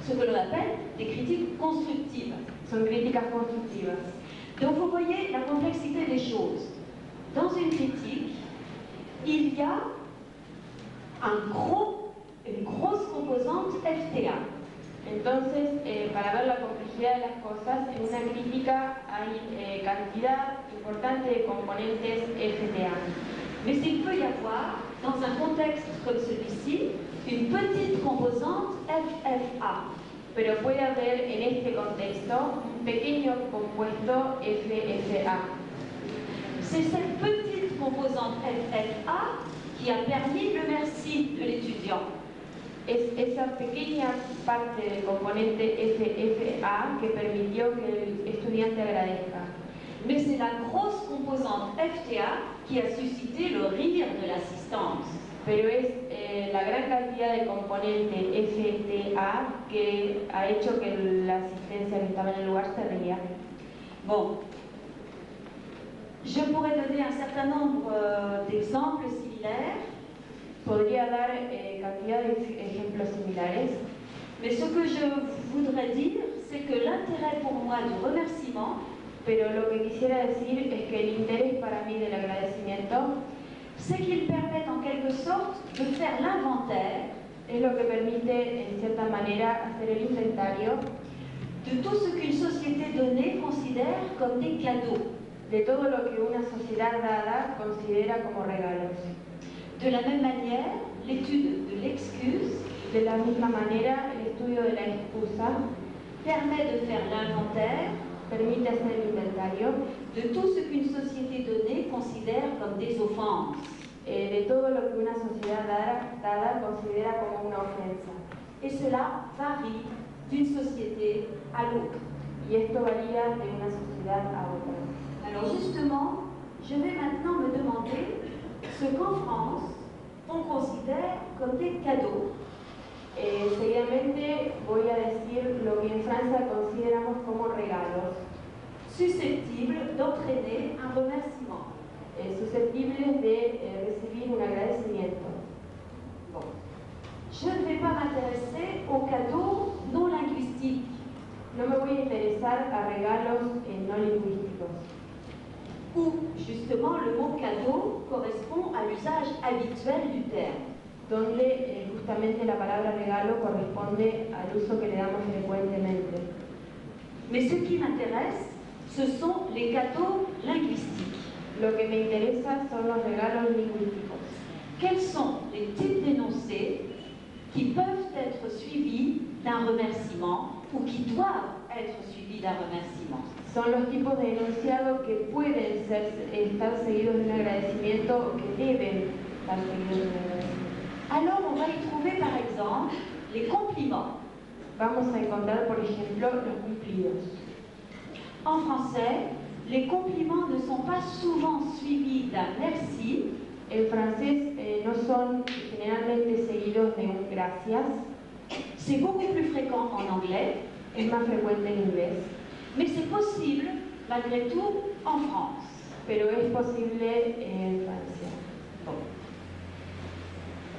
Ce que l'on appelle des critiques constructives. Son críticas constructivas. Donc vous voyez la complexité des choses. Dans une critique, il y a une grosse composante FTA. Entonces, para ver la complejidad de las cosas, en una crítica hay cantidad importante de componentes FTA. Mais il peut y avoir, dans un contexte comme celui-ci, une petite composante FFA. Pero puede haber en este contexto un pequeño compuesto FFA. C'est cette petite composante FFA qui a permis le merci de l'étudiant. Es esa pequeña parte del componente FFA que permitió que el estudiante agradezca. Mais c'est la grosse composante FTA qui a suscité le rire de l'assistance. Pero es la gran cantidad de componente FTA que ha hecho que la asistencia que estaba en el lugar se ría. Bon, je pourrais donner un certain nombre d'exemples similaires. Podría dar cantidad de ejemplos similares. Mais ce que je voudrais dire, c'est que l'intérêt pour moi du remerciement, Pero lo que quisiera decir es que el interés para mí del agradecimiento c'est qu'il permet en quelque sorte de faire l'inventaire es lo que permite, en cierta manera, hacer el inventario de tout ce qu'une société donnée considère comme des cadeaux. de todo lo que una sociedad dada considera como regalos. De la même manière, l'étude de l'excuse De la misma manera, el estudio de la excusa permet de faire l'inventaire permite hacer el inventario de tout ce qu'une société donnée considère comme des offenses. de todo lo que una sociedad dada considera como una ofensa. Et cela varie d'une société à l'autre. Y esto varía de una sociedad a otra. Alors justement, je vais maintenant me demander ce qu'en France, on considère comme des cadeaux. Seguidamente voy a decir lo que en Francia consideramos como regalos. susceptibles d'entraîner un remerciement. Susceptibles de recibir un agradecimiento. Bon. Je ne vais pas m'intéresser aux cadeaux non linguistiques. No me voy a interesar a regalos no lingüísticos, Où justement le mot cadeau correspond à l'usage habituel du terme. donde justamente la palabra regalo corresponde al uso que le damos frecuentemente. Mais ce qui m'intéresse, ce sont les cadeaux linguistiques. Lo que me interesa son los regalos lingüísticos. Quels sont les types d'énoncés qui peuvent être suivis d'un remerciement ou qui doivent être suivis d'un remerciement? Son los tipos de enunciado que pueden estar seguidos de un agradecimiento o que deben estar seguidos de un agradecimiento. Alors on va y trouver par exemple les compliments. Vamos a encontrar, por ejemplo, los cumplidos. En français, les compliments ne sont pas souvent suivis d'un merci, En francés no son generalmente seguidos de un gracias, c'est beaucoup plus fréquent en anglais, es más frecuente en inglés, mais c'est possible malgré tout en France. pero es posible en Francia. Bon.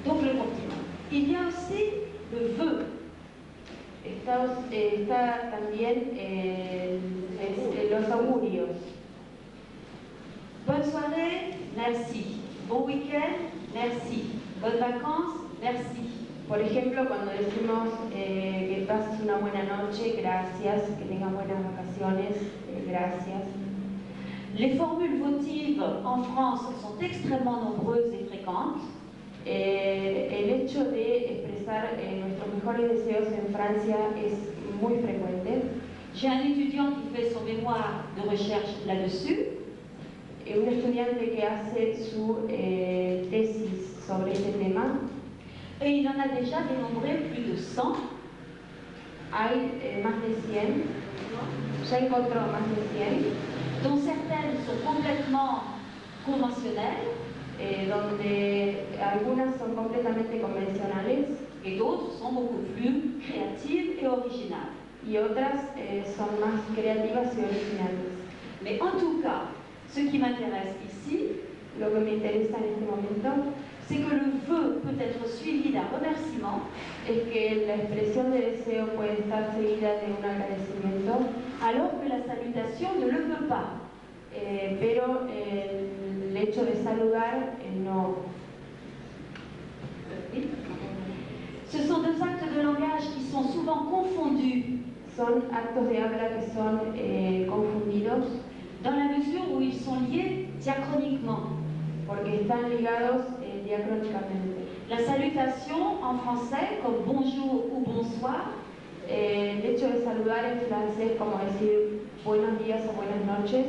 Donc le compliment. Il y a aussi le vœu. Está también los augurios. Bonne soirée, merci. Bon week-end, merci. Bonnes vacances, merci. Por ejemplo, cuando decimos que pases una buena noche, gracias, que tengas buenas vacaciones, gracias. Les formules votives en France sont extrêmement nombreuses et fréquentes. El hecho de expresar nuestros mejores deseos en Francia es muy frecuente. J'ai un étudiant qui fait son mémoire de recherche là-dessus. Un estudiante que hace su tesis sobre este tema, Et il en a déjà dénombré plus de 100. hay más de 100, ya encontró más de 100, dont certaines sont complètement conventionnelles donde algunas son completamente convencionales et d'autres sont beaucoup plus créatives et originales. y otras son más creativas y originales. Mais en tout cas, ce qui m'intéresse ici, Lo que me interesa en este momento c'est que le vœu peut être suivi d'un remerciement, es que la expresión de deseo puede estar seguida de un agradecimiento, alors que la salutation ne le peut pas. pero el hecho de saludar no. Ce sont deux actes de langage qui sont souvent confondus Son actos de habla que son confundidos dans la mesure où ils sont liés diachroniquement. porque están ligados diacrónicamente. La salutation en français, comme bonjour ou bonsoir, El hecho de saludar en francés, como decir buenos días o buenas noches,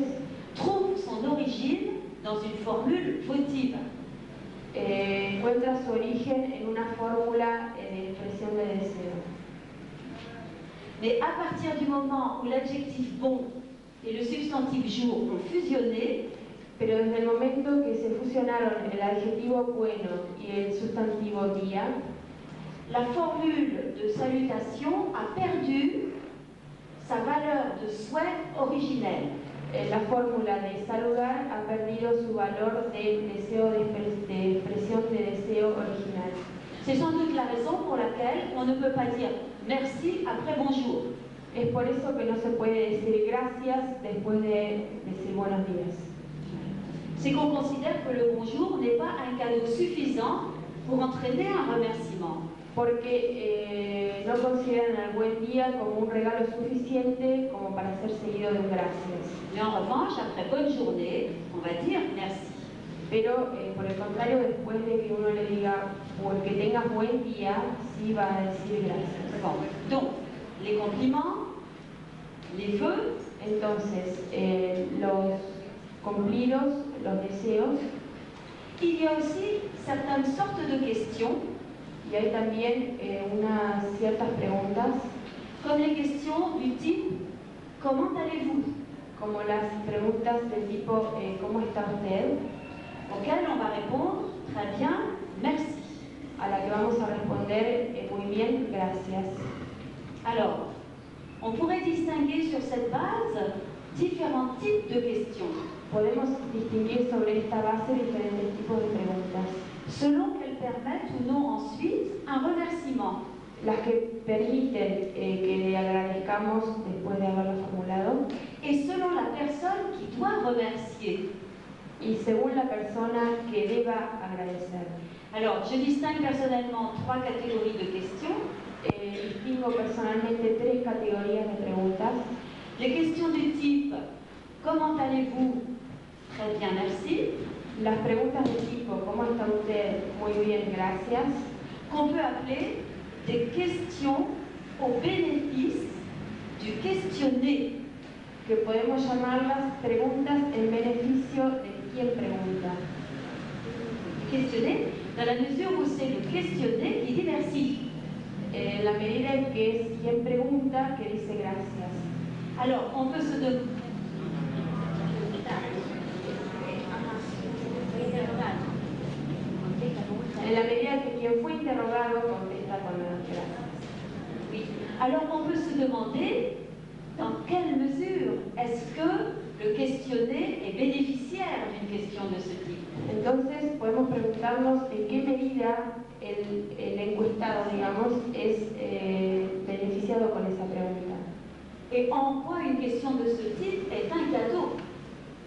trouve son origine dans une formule votive. encuentra su origen en una fórmula de expresión de deseo. Mais à partir du moment où l'adjectif bon et le substantif jour ont fusionné, Pero desde el momento que se fusionaron el adjetivo bueno y el sustantivo día, la formule de salutation a perdu sa valeur de souhait originelle. la fórmula de saludar ha perdido su valor de deseo de expresión de deseo original. C'est sans doute la raison pour laquelle on ne peut pas dire merci après bonjour. Es por eso que no se puede decir gracias después de decir buenos días. C'est qu'on considère que le bonjour n'est pas un cadeau suffisant pour entraîner un remerciement. Porque no consideran al buen día como un regalo suficiente como para ser seguido de un gracias. Mais en revanche, après bonne journée, on va dire merci. Pero por el contrario, después de que uno le diga o que tengas buen día, sí va a decir gracias. Bon. Donc, les compliments, les vœux, Entonces, los cumplidos, los deseos, il y a aussi certaines sortes de questions, y hay también unas ciertas preguntas, comme les questions du type comment allez-vous, como las preguntas del tipo ¿cómo está usted? auxquelles on va répondre très bien, merci. a la que vamos a responder muy bien, gracias. Alors, on pourrait distinguer sur cette base différents types de questions, Podemos distinguir sobre esta base diferentes tipos de preguntas, selon qu'elles permettent ou non ensuite un remerciement. las que permiten que le agradezcamos después de haberlo formulado Et selon la personne qui doit remercier. y según la persona que deba agradecer. Alors, je distingue personnellement 3 catégories de questions. Distingo personalmente 3 categorías de preguntas. Les questions du type « Comment allez-vous ?» Très bien, merci. Las preguntas de tipo ¿cómo está usted? Muy bien, gracias. Qu'on peut appeler des questions au bénéfice du questionné. Que podemos llamarlas preguntas en beneficio de quien pregunta. Questionné, dans la mesure où c'est le questionné qui dit merci. En la medida en que es quien pregunta que dice gracias. Alors, on peut se demander. En la medida que quien fue interrogado contesta con las gracias. Oui. Alors, on peut se demander dans quelle mesure est-ce que le questionné est bénéficiaire d'une question de ce type. Entonces podemos preguntarnos en qué medida el encuestado, digamos, es beneficiado con esa pregunta. Et en quoi une question de ce type est un cadeau.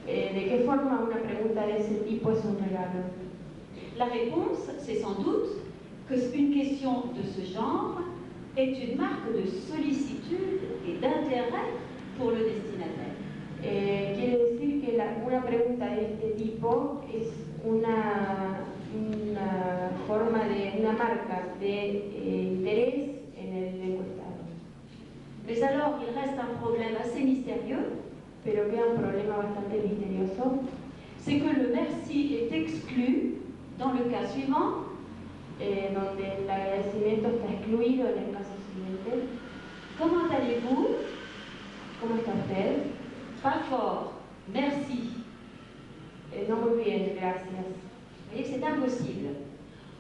¿De qué forma una pregunta de ese tipo es un regalo? La réponse, c'est sans doute que une question de ce genre est une marque de sollicitude et d'intérêt pour le destinataire. Quiere decir que una pregunta de este tipo es una forma de una marca de interés en el encuestado. Mais alors, il reste un problème assez mystérieux, Pero queda un problema bastante misterioso, c'est que le merci est exclu dans le cas suivant. Donde el agradecimiento está excluido en el caso siguiente. Comment allez-vous? ¿Cómo está usted? Pas fort, merci. No muy bien, gracias. Vous voyez que c'est impossible.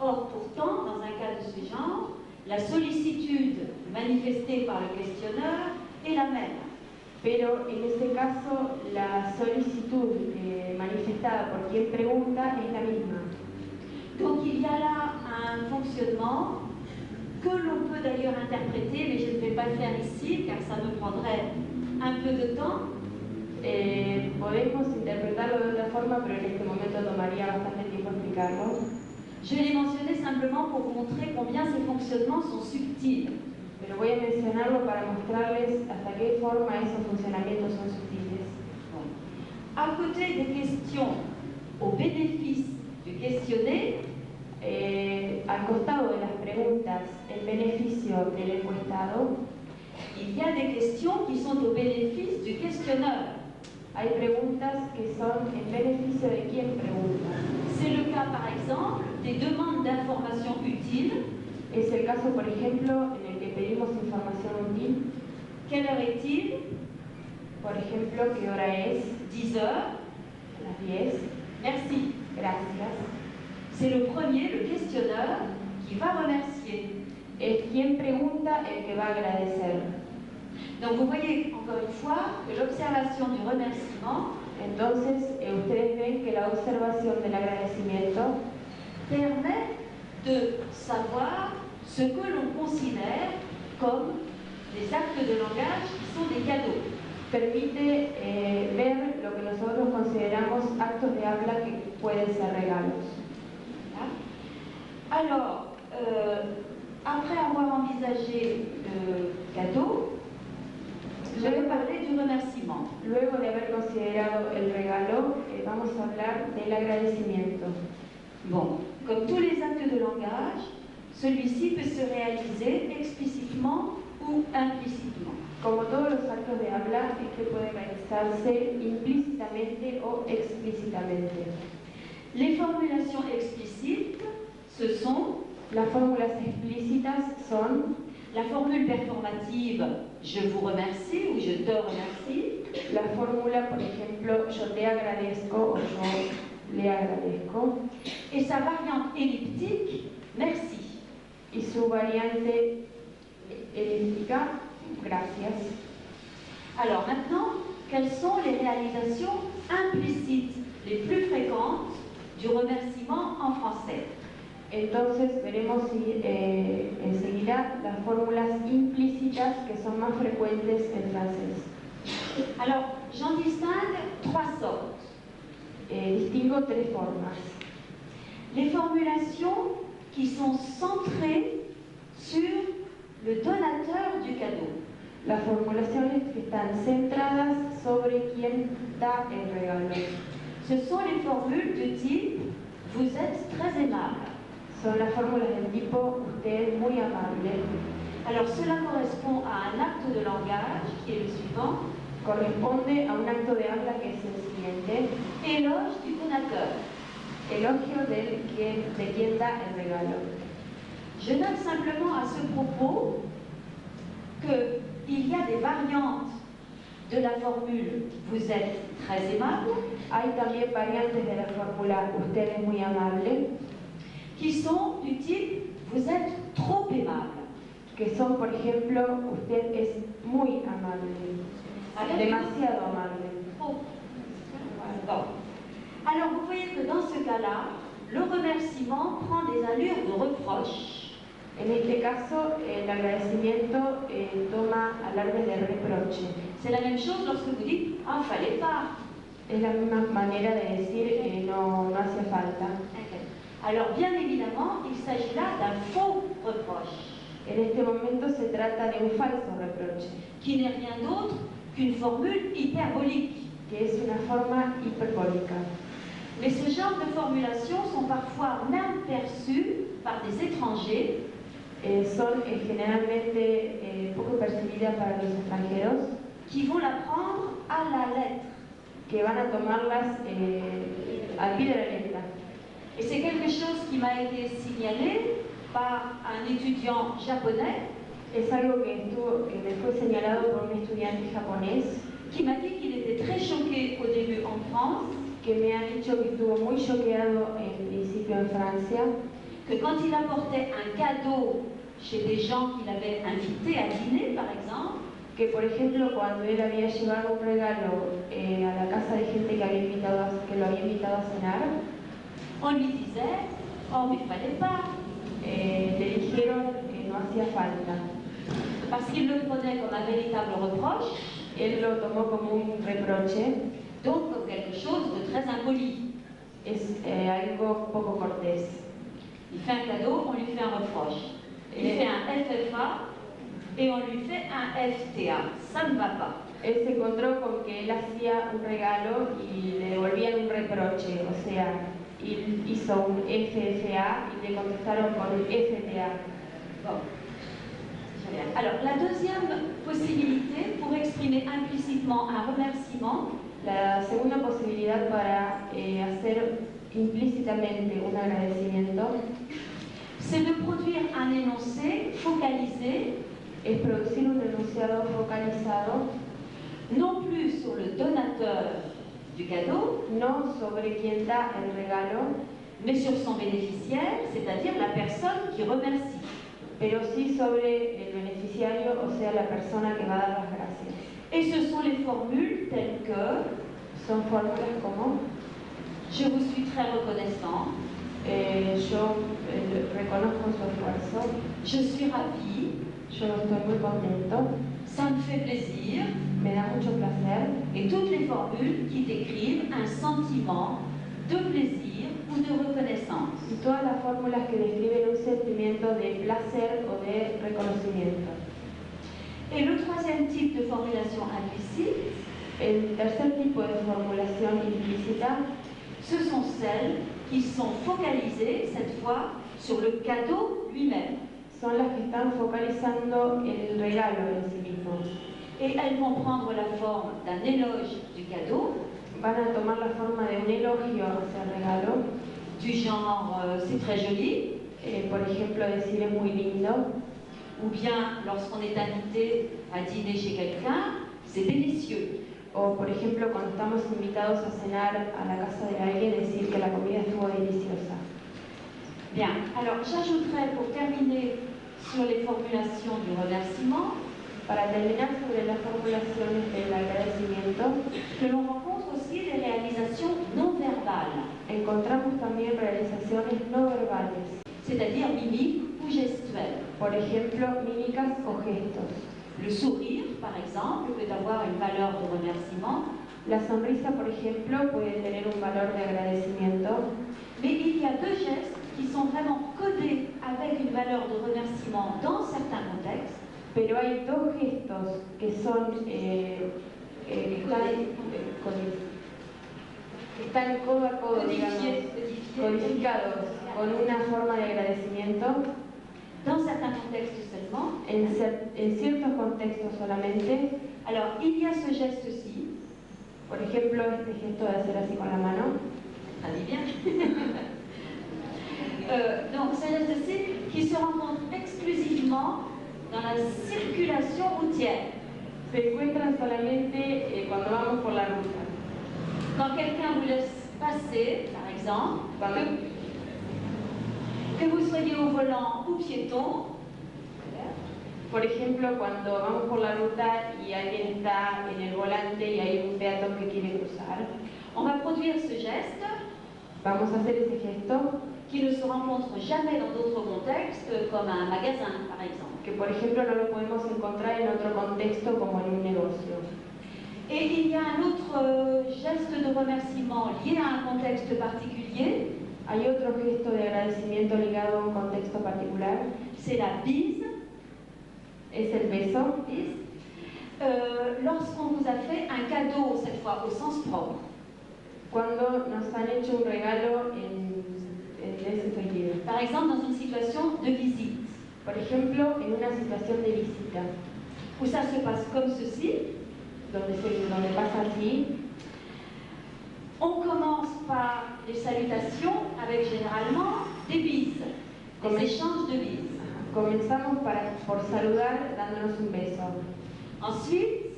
Or, pourtant, dans un cas de ce genre, la sollicitude manifestée par le questionneur est la même. Pero en ese caso, la solicitud manifestada por quien pregunta es la misma. Donc il y a là un fonctionnement que l'on peut d'ailleurs interpréter, mais je ne vais pas le faire ici car ça me prendrait un peu de temps. Podemos interpretarlo de otra forma, pero en este momento tomaría bastante tiempo explicarlo. Je l'ai mentionné simplement pour vous montrer combien ces fonctionnements sont subtils. Pero voy a mencionarlo para mostrarles hasta qué forma esos funcionamientos son sutiles. Bon. À côté des questions au bénéfice du questionné, al costado de las preguntas en beneficio del encuestado, il y a des questions qui sont au bénéfice du questionneur. hay preguntas que son en beneficio de quien pregunta. C'est le cas par exemple des demandes d'informations utiles. Es el caso, por ejemplo, en el que pedimos información útil. Quelle heure est-il? Por ejemplo, ¿qué hora es? 10 heures. A las 10. Merci. Gracias. C'est le premier, le questionneur, qui va remercier. Es quien pregunta el que va a agradecer. Donc vous voyez encore une fois que l'observation du remerciement Entonces, ustedes ven que la observación del agradecimiento permet de savoir ce que l'on considère comme des actes de langage qui sont des cadeaux. permite ver lo que nosotros consideramos actos de habla que pueden ser regalos. Alors, après avoir envisagé le cadeau, je vais parler du remerciement. Luego de haber considerado el regalo, vamos a hablar del agradecimiento. Bon, comme tous les actes de langage, celui-ci peut se réaliser explicitement ou implicitement. Como todos los actos de habla, este puede realizarse implícitamente o explícitamente. Les formulations explicites, ce sont Las fórmulas explícitas son la formule performative « je vous remercie » ou « je te remercie ». la fórmula, por ejemplo, yo te agradezco o yo le agradezco. Et sa variante elliptique, merci. y su variante elíptica, gracias. Alors maintenant, quelles sont les réalisations implicites les plus fréquentes du remerciement en français? Entonces veremos enseguida las fórmulas implícitas que son más frecuentes en francés. Alors, j'en distingue trois sortes. Distingo tres formas. Les formulations qui sont centrées sur le donateur du cadeau. Las formulaciones que están centradas sobre quien da el regalo. Ce sont les formules du type « Vous êtes très aimable ». Son las fórmulas del tipo usted es muy amable. Alors, cela correspond à un acte de langage qui est le suivant. Corresponde a un acto de habla que es el siguiente. Éloge du donateur. Elogio de quien da el regalo. Je note simplement à ce propos qu'il y a des variantes de la formule « Vous êtes très aimable » Hay también variantes de la fórmula usted es muy amable, qui sont du type « Vous êtes trop aimable ». que son, por ejemplo, usted es muy amable, demasiado amable. Bon. Alors, vous voyez que dans ce cas-là, le remerciement prend des allures de reproche. En este caso, el agradecimiento toma alardes de reproche. C'est la même chose lorsque vous dites « Ah, fallait pas ». Es la misma manera de decir no hacía falta. Alors, bien évidemment, il s'agit là d'un faux reproche, En este momento se trata de un falso reproche, qui n'est rien d'autre qu'une formule hyperbolique. que es una forma hiperbólica. Mais ce genre de formulations sont parfois même perçues par des étrangers Son generalmente poco percibidas para los extranjeros, qui vont la prendre à la lettre. que van a tomarlas al pie de la letra. Et c'est quelque chose qui m'a été signalé par un étudiant japonais Es algo que me fue señalado por un estudiante japonés qui m'a dit qu'il était très choqué au début en France, que me ha dicho que estuvo muy choqueado en principio en Francia, que quand il apportait un cadeau chez des gens qu'il avait invités à dîner, par exemple, que por ejemplo cuando él había llevado un regalo a la casa de gente que lo había invitado a cenar, on lui disait « Oh, mais il fallait pas », le dijeron que no hacía falta. parce qu'il le prenait comme un véritable reproche, Él lo tomó como un reproche, donc comme quelque chose de très impoli. es algo poco cortés. Il fait un cadeau, on lui fait un reproche. Il fait un FFA et on lui fait un FTA. Ça ne va pas. Él se encontró con que él hacía un regalo y le devolvían un reproche, o sea, él hizo un FFA y le contestaron con un FTA. Bon. Alors, la deuxième possibilité pour exprimer implicitement un remerciement, La segunda posibilidad para hacer implícitamente un agradecimiento c'est de produire un énoncé focalisé es producir un enunciado focalizado non plus sur le donateur du cadeau, no sobre quien da el regalo, mais sur son bénéficiaire, c'est-à-dire la personne qui remercie. pero sí sobre el beneficiario, o sea, la persona que va a dar las gracias. Et ce sont les formules telles que Son fórmulas como « Je vous suis très reconnaissant »,« yo reconozco su esfuerzo, Je suis ravi »,« yo estoy muy contento, Ça me fait plaisir », me da mucho placer, et toutes les formules qui décrivent un sentiment de plaisir ou de reconnaissance. y todas las fórmulas que describen un sentimiento de placer o de reconocimiento. Et le troisième type de formulation implicite, El tercer tipo de formulación implícita ce sont celles qui sont focalisées, cette fois, sur le cadeau lui-même. son las que están focalizando el regalo en sí mismo. Et elles vont prendre la forme d'un éloge du cadeau, Van a tomar la forma de un elogio hacia el regalo, du genre c'est très joli, por ejemplo, decir es muy lindo, ou bien lorsqu'on est invité à dîner chez quelqu'un, c'est délicieux. o por ejemplo, cuando estamos invitados a cenar a la casa de alguien, decir que la comida estuvo deliciosa. Bien, alors j'ajouterai pour terminer sur les formulations du remerciement Para terminar sobre las formulaciones del agradecimiento, que l'on rencontre aussi des réalisations non verbales, encontramos también realizaciones no verbales, c'est-à-dire mimiques ou gestuelles. por ejemplo, mímicas o gestos. Le sourire, par exemple, peut avoir une valeur de remerciement, La sonrisa, por ejemplo, puede tener un valor de agradecimiento, mais il y a deux gestes qui sont vraiment codés avec une valeur de remerciement dans certains contextes. pero hay dos gestos que son están codo a codo, digamos, codificados con una forma de agradecimiento Dans certains contextes seulement. en ciertos contextos solamente. Alors, il y a ce geste-ci, Por ejemplo, este gesto de hacer así con la mano. allez bien. Donc, ce geste-ci qui se rencontre exclusivement dans la circulation routière. Se encuentran solamente cuando vamos por la ruta. Quand quelqu'un vous laisse passer, par exemple, Cuando, que vous soyez au volant ou piéton, por ejemplo, cuando vamos por la ruta y alguien está en el volante y hay un peatón que quiere cruzar, on va produire ce geste vamos a hacer ese gesto qui ne se rencontre jamais dans d'autres contextes, comme un magasin, par exemple. que, por ejemplo, no lo podemos encontrar en otro contexto como en un negocio. Et il y a un autre geste de remerciement lié à un contexte particulier, Hay otro gesto de agradecimiento ligado a un contexto particular, c'est la bise. es el beso. Lorsqu'on vous a fait un cadeau, cette fois au sens propre, Cuando nos han hecho un regalo en ese sentido. par exemple dans une situation de visite, Por ejemplo, en una situación de visita, où ça se passe comme ceci, donde pasa así, on commence par les salutations avec généralement des bises, Comme- des échanges de bises. comenzamos por saludar dándonos un beso. Ensuite,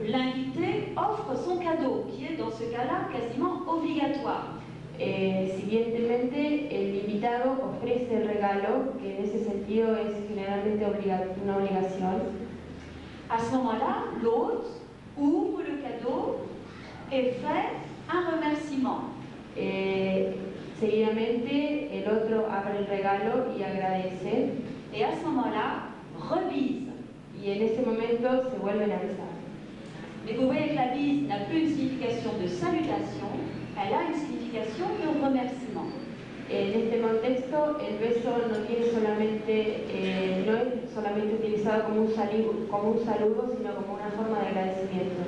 l'invité offre son cadeau, qui est dans ce cas-là quasiment obligatoire. Siguientemente, el invitado ofrece el regalo, que en ese sentido es generalmente una obligación. À ce moment-là, l'hôte ouvre le cadeau et fait un remerciement. Seguidamente, el otro abre el regalo y agradece, Et à ce moment-là, rebise. y en ese momento se vuelven a besar. Mais vous voyez que la bise n'a plus une signification de salutation, elle a une signification de remerciement. En este contexto, el beso no es solamente utilizado como un saludo, sino como una forma de agradecimiento.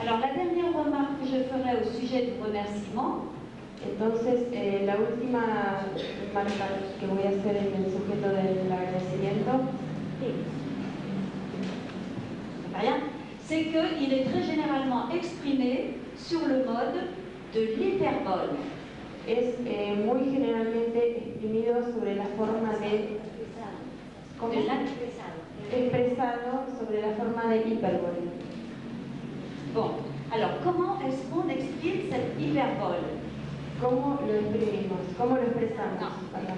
Alors la dernière remarque que je ferai au sujet du remerciement, Entonces, la última marca que voy a hacer en el sujeto del agradecimiento rien, c'est qu'il est très généralement exprimé sur le mode de l'hyperbole. es muy generalmente exprimido sobre la forma de ¿cómo? De la- Expresado sobre la forma de hipérbole. Bon, alors comment est-ce qu'on exprime cette hyperbole? ¿Cómo lo exprimimos? ¿Cómo lo expresamos? No. Perdón.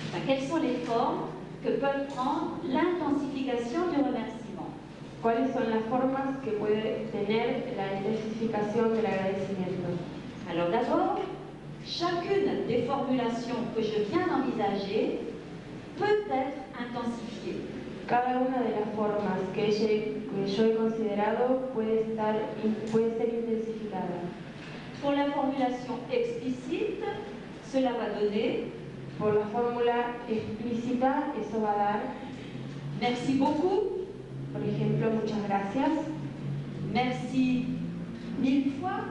Enfin, quelles sont les formes que peut prendre l'intensification du remerciement? ¿Cuáles son las formas que puede tener la intensificación del agradecimiento? Alors d'abord, chacune des formulations que je viens d'envisager peut être intensifiée. Cada una de las formas que yo he considerado puede ser intensificada. Pour la formulation explicite, cela va donner Por la fórmula explícita, eso va a dar, merci beaucoup, por ejemplo, muchas gracias, merci 1000 fois.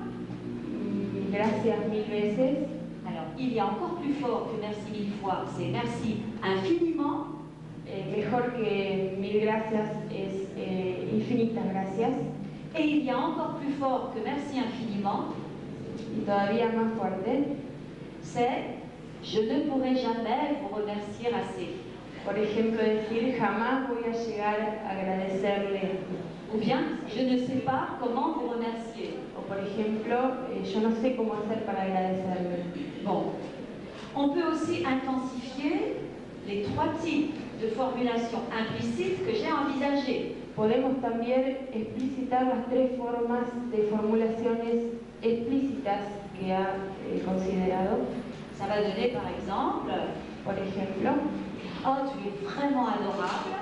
Gracias 1000 veces. Alors, il y a encore plus fort que merci 1000 fois, c'est merci infiniment. Mejor que 1000 gracias es infinitas gracias. Et il y a encore plus fort que merci infiniment, Y todavía más fuerte, c'est je ne pourrai jamais vous remercier assez. por ejemplo, decir jamás voy a llegar a agradecerle. Ou bien, je ne sais pas comment vous remercier. O por ejemplo, yo no sé cómo hacer para agradecerle. Bon, On peut aussi intensifier les 3 types de formulations implícites que j'ai envisagées. Podemos también explicitar las 3 formas de formulaciones explícitas que ha considerado. Ça va donner par exemple, Por ejemplo, oh, tu es vraiment adorable.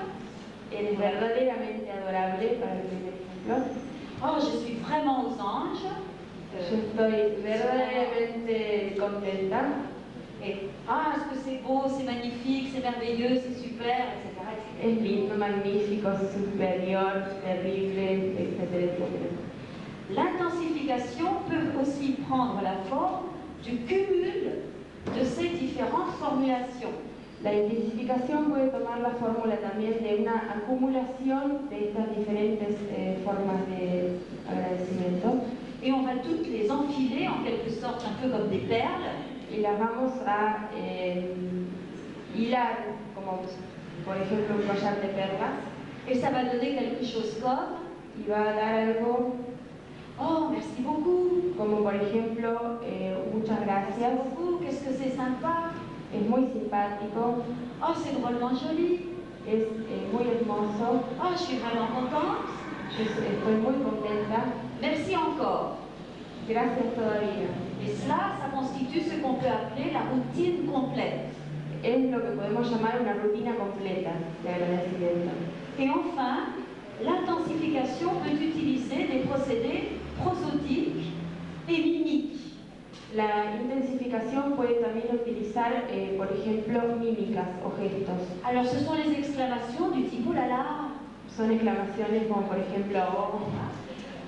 eres verdaderamente adorable, para el primer ejemplo. Oh, je suis vraiment aux anges. Yo estoy verdaderamente contenta. Et, ah, est-ce que c'est beau, c'est magnifique, c'est merveilleux, c'est super, etc., etc. Es lindo, magnífico, superior, terrible, etcétera, etcétera. L'intensification peut aussi prendre la forme du cumul de ces différentes formulations. La intensificación puede tomar la fórmula también de una acumulación de estas diferentes formas de agradecimiento. Et on va toutes les enfiler en quelque sorte un peu comme des perles. Y las vamos a hilar, como por ejemplo un collar de perlas, Et ça va donner quelque chose comme y va a dar algo oh, merci beaucoup. como por ejemplo muchas gracias, Beaucoup, qu'est-ce que c'est sympa. es muy simpático, Oh, c'est drôlement joli. es muy hermoso, Oh, je suis vraiment contente. yo estoy muy contenta, Merci encore. gracias todavía. Et cela, ça constitue ce qu'on peut appeler la routine complète. Es lo que podemos llamar una rutina completa de agradecimiento. Et enfin, l'intensification peut utiliser des procédés prosotiques et mimiques. La intensificación puede también utilizar, por ejemplo, mímicas o gestos. Alors, ce sont les exclamations du type « oh là là » Son exclamaciones como por ejemplo oh,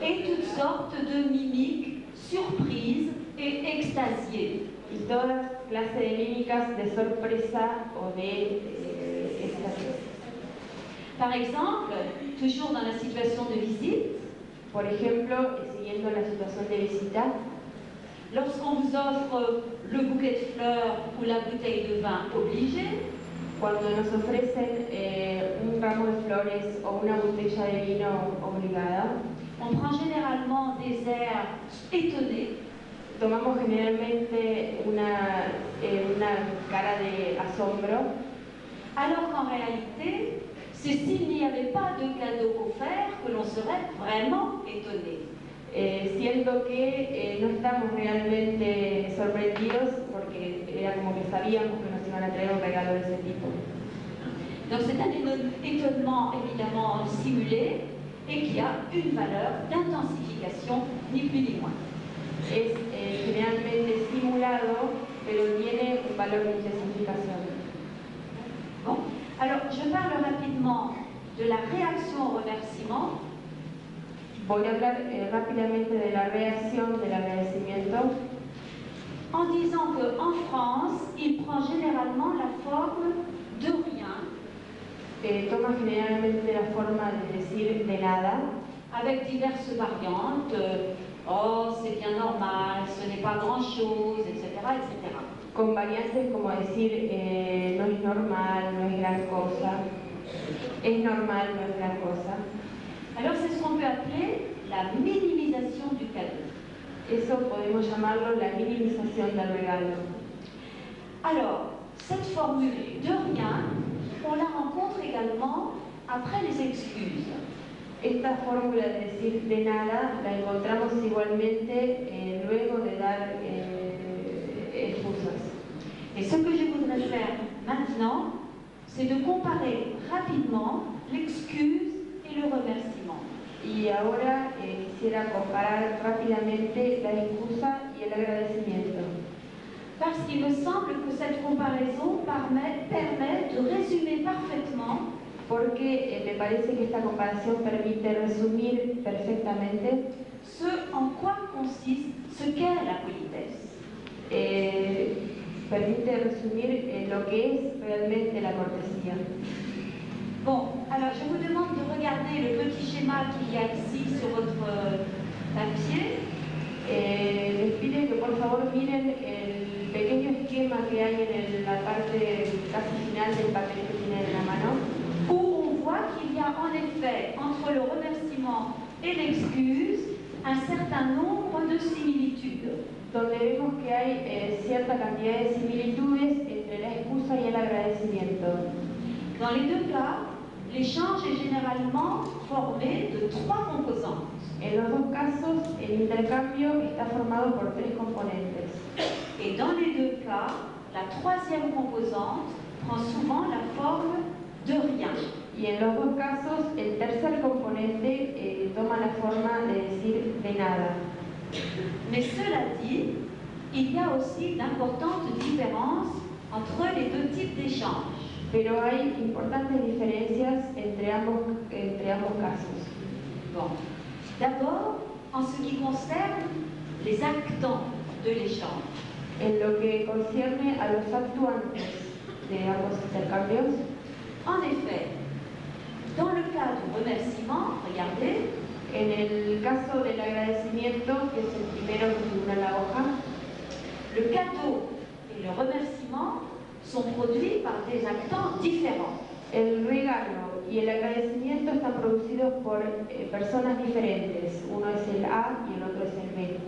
et toutes sortes de mimiques surprises et extasiées. y todas clases de mímicas de sorpresa o de éxtasis. Par exemple, toujours dans la situation de visite, Por ejemplo, siguiendo la situación de visita, lorsqu'on vous offre le bouquet de fleurs ou la bouteille de vin obligée, cuando nos ofrecen un ramo de flores o una botella de vino obligada, on prend généralement des airs étonnés, tomamos generalmente una cara de asombro, alors qu'en réalité, c'est s'il n'y avait pas de cadeau offert que l'on serait vraiment étonné. siendo que no estamos realmente sorprendidos porque era como que sabíamos que nos iban a traer un regalo de ese tipo. Donc c'est un étonnement évidemment simulé et qui a une valeur d'intensification, ni plus ni moins. Es generalmente simulado, pero tiene un valor de intensificación. Bon. Alors, je parle rapidement de la réaction au remerciement. Voy a hablar rápidamente de la reacción del agradecimiento, En disant qu'en France, il prend généralement la forme de rien, toma generalmente la forma de decir de nada, avec diverses variantes. Oh, c'est bien normal, ce n'est pas grand-chose, etc., etc. con variantes como decir no es normal, no es gran cosa, es normal, no es gran cosa. Alors, c'est ce qu'on peut appeler la minimisation du cadeau. Eso podemos llamarlo la minimización del regalo. Alors, cette formule de rien, on la rencontre également après les excuses. Esta fórmula de decir de nada la encontramos igualmente luego de dar excusas. Et ce que je voudrais faire maintenant, c'est de comparer rapidement l'excuse et le remerciement. Y ahora quisiera comparar rápidamente la excusa y el agradecimiento. Parce qu'il me semble que cette comparaison permet de résumer parfaitement Porque me parece que esta comparación permite resumir perfectamente ce en quoi consiste ce qu'est la politesse. Permite resumir lo que es realmente la cortesía. Bon, alors je vous demande de regarder le petit schéma qu'il y a ici sur votre papier. Les pido que por favor miren el pequeño esquema que hay en la parte casi final del papel que tienen en la mano, Où on voit qu'il y a en effet entre le remerciement et l'excuse un certain nombre de similitudes. donde vemos que hay cierta cantidad de similitudes entre la excusa y el agradecimiento. Dans les deux cas, l'échange est généralement formé de 3 composantes. En los dos casos, el intercambio está formado por 3 componentes. Et dans les deux cas, la troisième composante prend souvent la forme de rien. Y en los dos casos, el tercer componente toma la forma de decir de nada. Mais cela dit, il y a aussi d'importantes différences entre les deux types d'échanges. Pero hay importantes diferencias entre ambos casos. Bon. D'abord, en ce qui concerne les actants de l'échange. En lo que concierne a los actuantes de ambos intercambios, En effet, dans le cas du remerciement, regardez, en el caso del agradecimiento, que es el primero que figura en la hoja, le cadeau et le remerciement sont produits par des actants différents. el regalo y el agradecimiento están producidos por personas diferentes. Uno es el A y el otro es el B.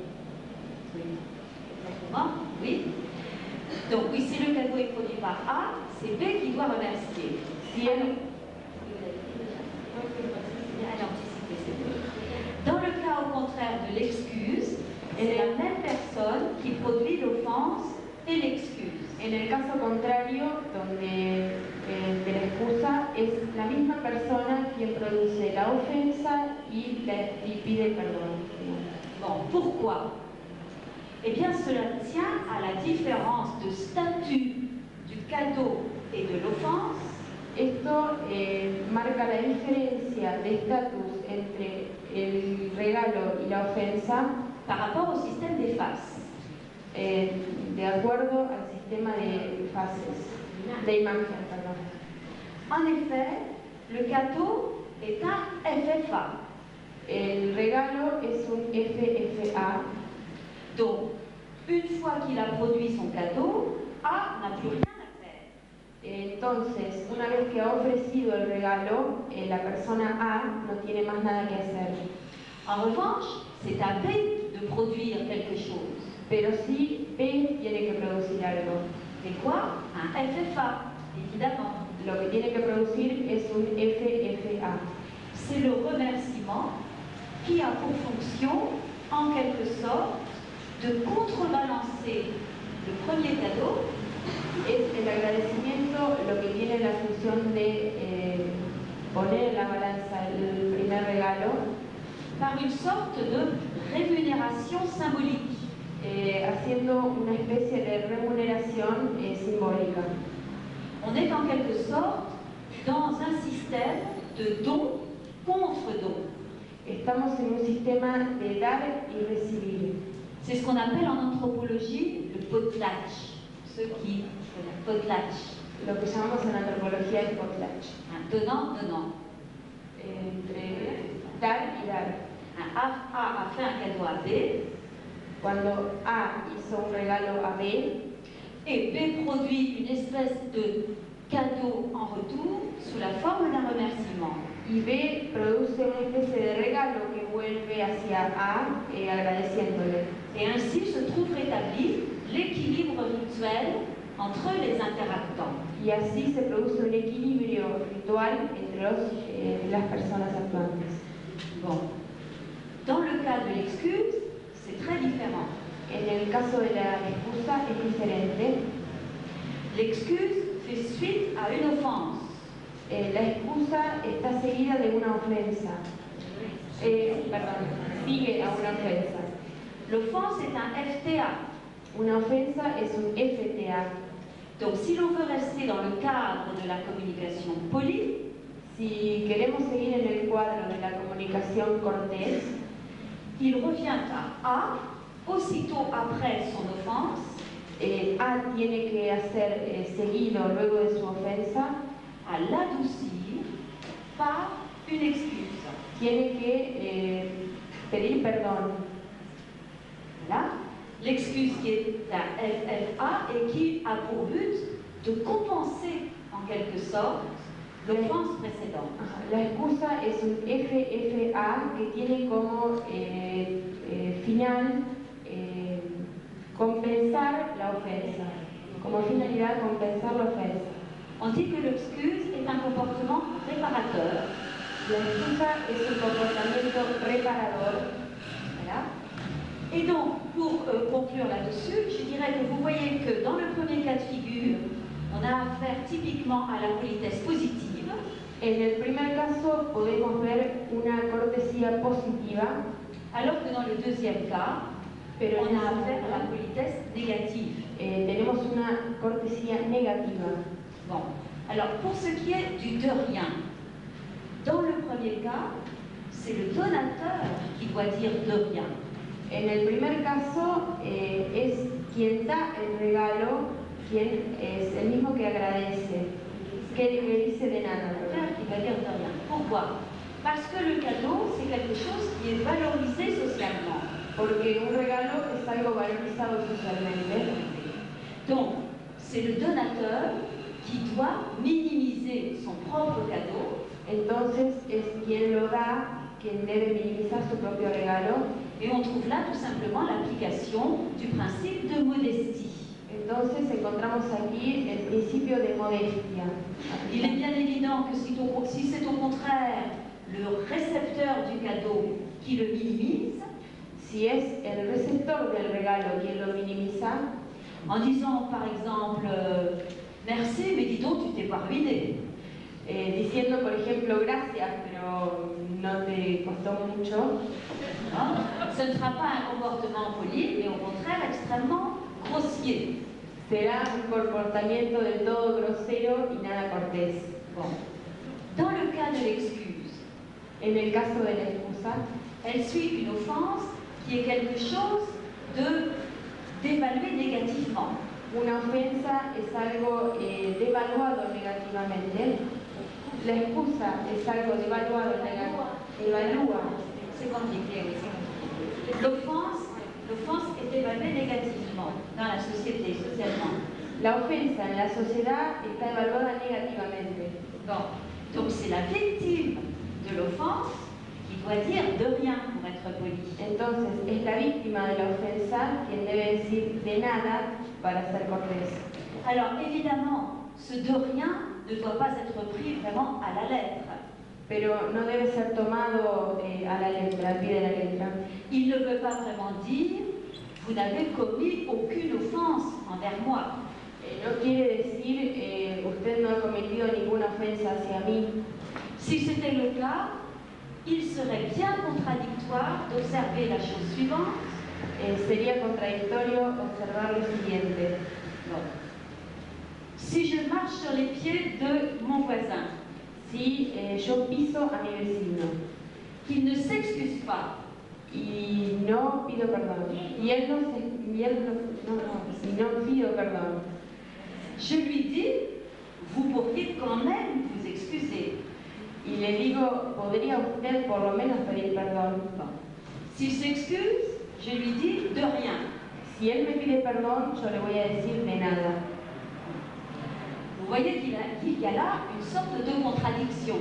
Exactement, oui. Donc oui, si le cadeau est produit par A, c'est B qui doit remercier. Si el, Allez, anticiper, c'est bon. Dans le cas au contraire de l'excuse, c'est la même personne qui produit l'offense et l'excuse. en el caso contrario, donde de la excusa, es la misma persona quien produce la ofensa y pide el perdón. Bon, pourquoi? Eh bien, cela tient à la différence de statut du cadeau et de l'offense. Esto marca la diferencia de estatus entre el regalo y la ofensa par rapport au système des faces. de acuerdo al sistema de fases, de imagen, perdón. En effet, le cadeau est un FFA. El regalo es un FFA. Donc, une fois qu'il a produit son cadeau, A n'a plus rien à faire. Entonces, una vez que ha ofrecido el regalo, la persona A no tiene más nada que hacer. En revanche, c'est à B de produire quelque chose. Pero sí, B tiene que producir algo. C'est quoi? Un FFA, évidemment. Lo que tiene que producir es un FFA. C'est le remerciement qui a pour fonction, en quelque sorte, de contrebalancer le premier cadeau Es el agradecimiento lo que tiene la función de poner en la balanza el primer regalo, par une sorte de rémunération symbolique. haciendo una especie de remuneración simbólica. On est en quelque sorte dans un système de don contre don. Estamos en un sistema de dar y recibir. C'est ce qu'on appelle en anthropologie le potlatch. Ceux qui connaissent potlatch. Lo que llamamos en antropología el potlatch. Un donnant, donnant. Entre dar y dar. Un A a fait un cadeau à B, Cuando A hizo un regalo a B, et B produit une espèce de cadeau en retour sous la forme d'un remerciement. y B produce una especie de regalo que vuelve hacia A agradeciéndole. Et ainsi se trouve rétabli l'équilibre rituel entre les interactants. Y así se produce un equilibrio ritual entre las personas actuantes. Bon. Dans le cas de l'excuse, c'est très différent. En el caso de la excusa es diferente. L'excuse fait suite à une offense. La excusa está seguida de una ofensa. Perdón, sigue a una ofensa. L'offense est un FTA. Una ofensa es un FTA. Donc si l'on veut rester dans le cadre de la communication polie, Si queremos seguir en el cuadro de la comunicación cortés, il revient à A, aussitôt après son offense, A tiene que hacer seguido luego de su ofensa, à l'adoucir par une excuse. tiene que pedir perdón. Voilà. L'excuse qui est un FFA et qui a pour but de compenser en quelque sorte l'offense précédente. La excusa es un FFA que tiene como final compensar la ofensa. Como finalidad, compensar la ofensa. On dit que l'excuse est un comportement réparateur. La excusa es un comportamiento reparador. Voilà. Et donc, pour conclure là-dessus, je dirais que vous voyez que dans le premier cas de figure, on a affaire typiquement à la politesse positive. En el primer caso podemos ver una cortesía positiva, Alors que dans le deuxième cas, pero on en a el affaire à la politesse négative. tenemos una cortesía negativa. Bon, alors pour ce qui est du de rien, dans le premier cas, c'est le donateur qui doit dire de rien. En el primer caso es quien da el regalo, quien es el mismo que agradece, que dice de nada. Donateur qui va dire de rien. Pourquoi? Parce que le cadeau, c'est quelque chose qui est valorisé socialement. Porque un regalo es algo valorizado socialmente. Donc, c'est le donateur qui doit minimiser son propre cadeau. Entonces es quien lo da, quien debe minimizar su propio regalo. Et on trouve là tout simplement l'application du principe de modestie. Entonces encontramos aquí el principio de modestia. Il est bien évident que si c'est au contraire le récepteur du cadeau qui le minimise, Si es el receptor del regalo quien lo minimiza, en disant par exemple merci, mais dis donc, tu t'es pas ruiné. diciendo por ejemplo gracias, pero no te costó mucho, Hein? Ce ne sera pas un comportement poli, mais au contraire extrêmement grossier. será un comportamiento del todo grosero y nada cortés. Bon. Dans le cas de l'excuse, En el caso de la excusa, elle suit une offense qui est quelque chose d'évalué négativement. una ofensa es algo devaluado negativamente, la excusa es algo devaluado evalúa. C'est compliqué, oui, c'est compliqué. L'offense est évaluée négativement dans la société, socialement. La ofensa en la sociedad está evaluada negativamente. Bon. Donc c'est la victime de l'offense qui doit dire de rien pour être poli. Entonces, es la víctima de la ofensa quien debe decir de nada para ser cortés. Alors évidemment, ce de rien ne doit pas être pris vraiment à la lettre. Pero no debe ser tomado a la letra, al pie de la letra. Il ne veut pas vraiment dire vous n'avez commis aucune offense envers moi. No quiere decir usted no ha cometido ninguna ofensa hacia mí. Si c'était le cas, il serait bien contradictoire d'observer la chose suivante. Sería contradictorio observar lo siguiente. Bon. Si je marche sur les pieds de mon voisin, Si yo piso a mi vecino qu'il ne s'excuse pas, y no pido perdón, y él no pido perdón, je lui dis, vous pourriez quand même vous excuser. y le digo, ¿podría usted por lo menos pedir perdón? Bon. S'il s'excuse, je lui dis de rien. Si él me pide perdón, yo le voy a decir de nada. Vous voyez qu'il y a là une sorte de contradiction.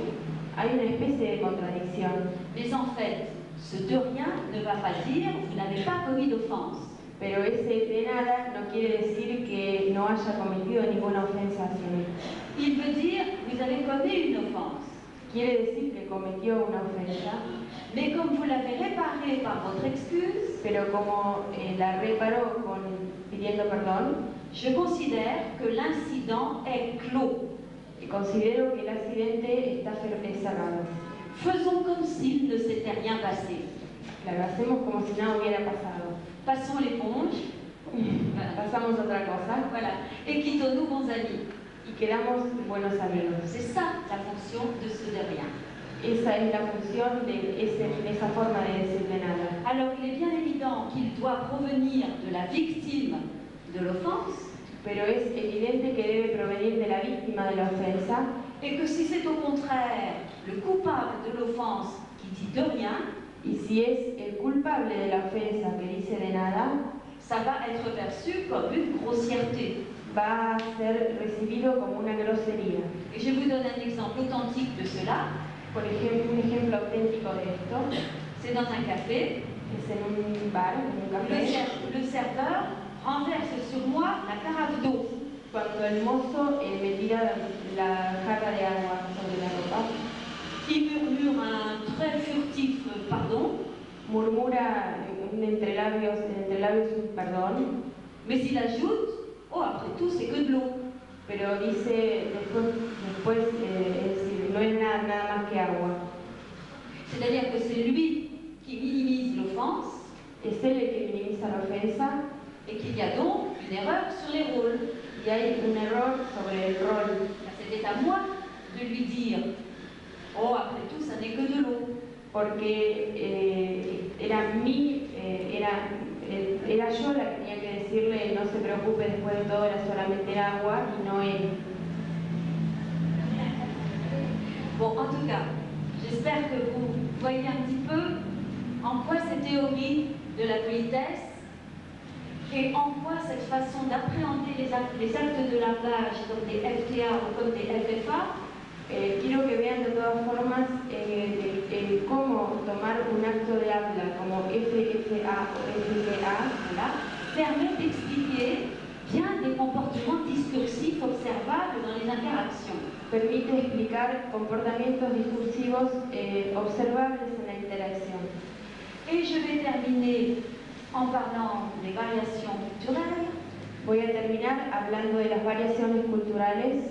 Hay una especie de contradicción, Mais en fait, ce de rien ne va pas dire vous n'avez pas commis d'offense. pero ese de nada no quiere decir que no haya cometido ninguna ofensa hacia mí. Il veut dire vous avez commis une offense. Quiere decir que cometió una ofensa, Mais comme vous l'avez réparée par votre excuse, pero como la reparó pidiendo perdón, je considère que l'incident est clos. considero que el accidente está cerrado. Faisons comme s'il ne s'était rien passé. Claro, hacemos como si nada hubiera pasado. Passons l'éponge. Voilà. Pasamos a otra cosa Voilà. Et quittons-nous bons amis. y quedamos buenos amigos. C'est ça la fonction de ce de rien. Esa es la función de esa forma de decir de nada. Alors il est bien évident qu'il doit provenir de la victime de l'offense, Pero es evidente que debe provenir de la víctima de la ofensa, et que si c'est au contraire le coupable de l'offense qui dit de rien, y si es el culpable de la ofensa que dice de nada, ça va être perçu comme une grossièreté. va a ser recibido como una grosería. Et je vous donne un exemple authentique de cela. Por ejemplo, un ejemplo auténtico de esto C'est dans un café. es en un bar, en un café. Le serveur renverse sur moi la carafe d'eau. Cuando el mozo me tira la jarra de agua sobre la ropa, Il murmure un très furtif pardon, murmura entre labios un perdón, mais il ajoute « Oh, après tout, c'est que de l'eau ». pero dice después es decir, no es nada más que agua. C'est-à-dire que c'est lui qui minimise l'offense Es él el que minimiza la ofensa et qu'il y a donc une erreur sur les rôles. y hay un error sobre el rol, C'était à moi de lui dire « Oh, après tout, ça n'est que de l'eau ». porque era yo la que tenía que decirle no se preocupe, después de todo era solamente el agua y no él. Bon, en tout cas, j'espère que vous voyez un petit peu en quoi cette théorie de la politesse et en quoi cette façon d'appréhender les actes de langage comme des FTA ou comme des FFA. Quiero que vean de todas formas cómo tomar un acto de habla como FFA o FFA, Voilà, permet d'expliquer bien des comportements discursifs observables dans les interactions. permite explicar comportamientos discursivos observables en la interacción. Et je vais terminer en parlant des variations culturelles, Voy a terminar hablando de las variaciones culturales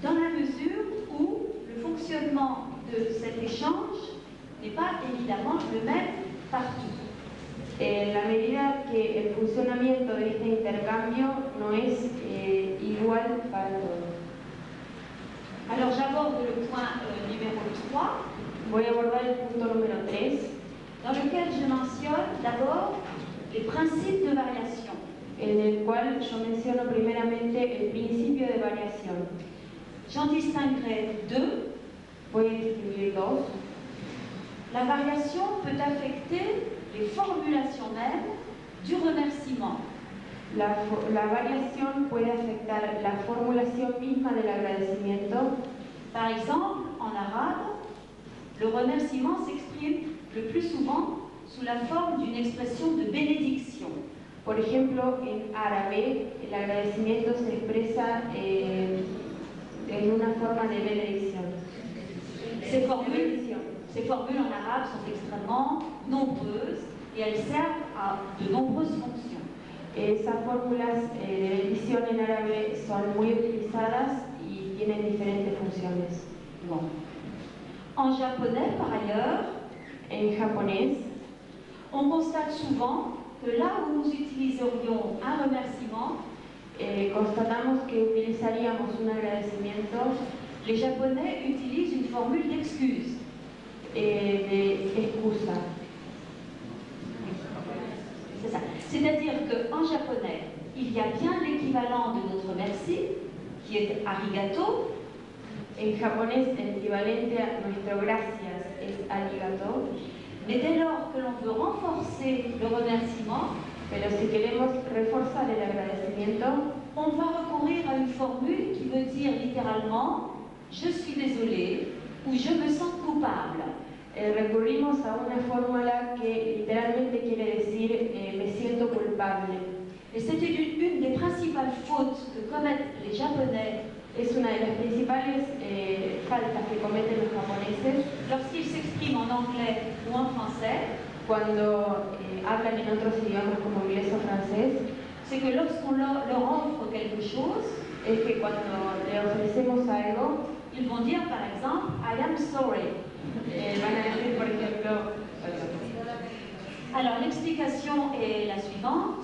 dans la mesure où le fonctionnement de cet échange n'est pas évidemment le même partout. en la medida que el funcionamiento de este intercambio no es igual para todos. Alors j'aborde le point numéro 3, Voy a abordar el punto número 3, dans lequel je mentionne d'abord les principes de variation. en el cual yo menciono primeramente el principio de variación. J'en distinguerai deux. Voy a distinguir dos. La variation peut affecter les formulations mêmes du remerciement. La variación puede afectar la formulación misma del agradecimiento. Par exemple, en arabe, le remerciement s'exprime le plus souvent sous la forme d'une expression de bénédiction. Por ejemplo, en árabe, el agradecimiento se expresa en una forma de benedicción. Ces formules en arabe sont extrêmement nombreuses et elles servent à de nombreuses fonctions. Esas fórmulas de bendición en árabe son muy utilizadas y tienen diferentes funciones. Bon. En japonais, par ailleurs, En japonés, on constate souvent que là où nous utiliserions un remerciement, constatamos que utilizaríamos un agradecimiento les Japonais utilisent une formule d'excuse. de excusa. C'est ça. C'est-à-dire qu'en japonais, il y a bien l'équivalent de notre merci, qui est arigato, En japonés, el equivalente a nuestro gracias es arigato, mais dès lors que l'on veut renforcer le remerciement, pero si queremos reforzar el agradecimiento, on va recourir à une formule qui veut dire littéralement « je suis désolé » ou « je me sens coupable ». recurrimos a una fórmula que literalmente quiere decir me siento culpable. Et c'était une des principales fautes que commettent les Japonais Es una de las principales faltas que cometen los japoneses lorsqu'ils s'expriment en anglais ou en français, cuando hablan en otros idiomas como inglés o francés, c'est que lorsqu'on leur offre quelque chose, es que cuando le ofrecemos algo, ils vont dire par exemple « I am sorry ». van a decir, por ejemplo, Alors l'explication est la suivante,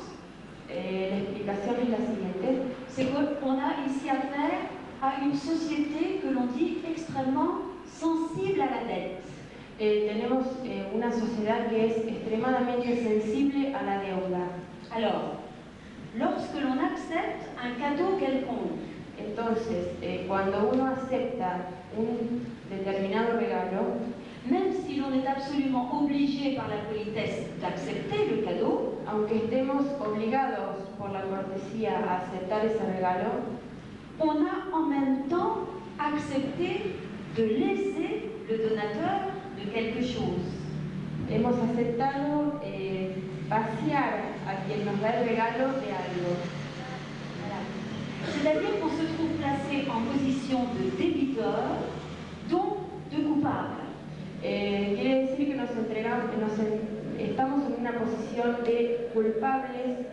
la explicación es la siguiente, c'est qu'on a ici affaire à une société que l'on dit extrêmement sensible à la dette. tenemos una sociedad que es extremadamente sensible a la deuda. Alors, lorsque l'on accepte un cadeau quelconque, Entonces, cuando uno acepta un determinado regalo, même si l'on est absolument obligé par la politesse d'accepter le cadeau, aunque estemos obligados por la cortesía a aceptar ese regalo, on a en même temps accepté de léser le donateur de quelque chose. hemos aceptado vaciar a quien nos da el regalo de algo. C'est-à-dire qu'on se trouve placé en position de débiteur, donc de coupable. Quiere decir que estamos en una posición de culpables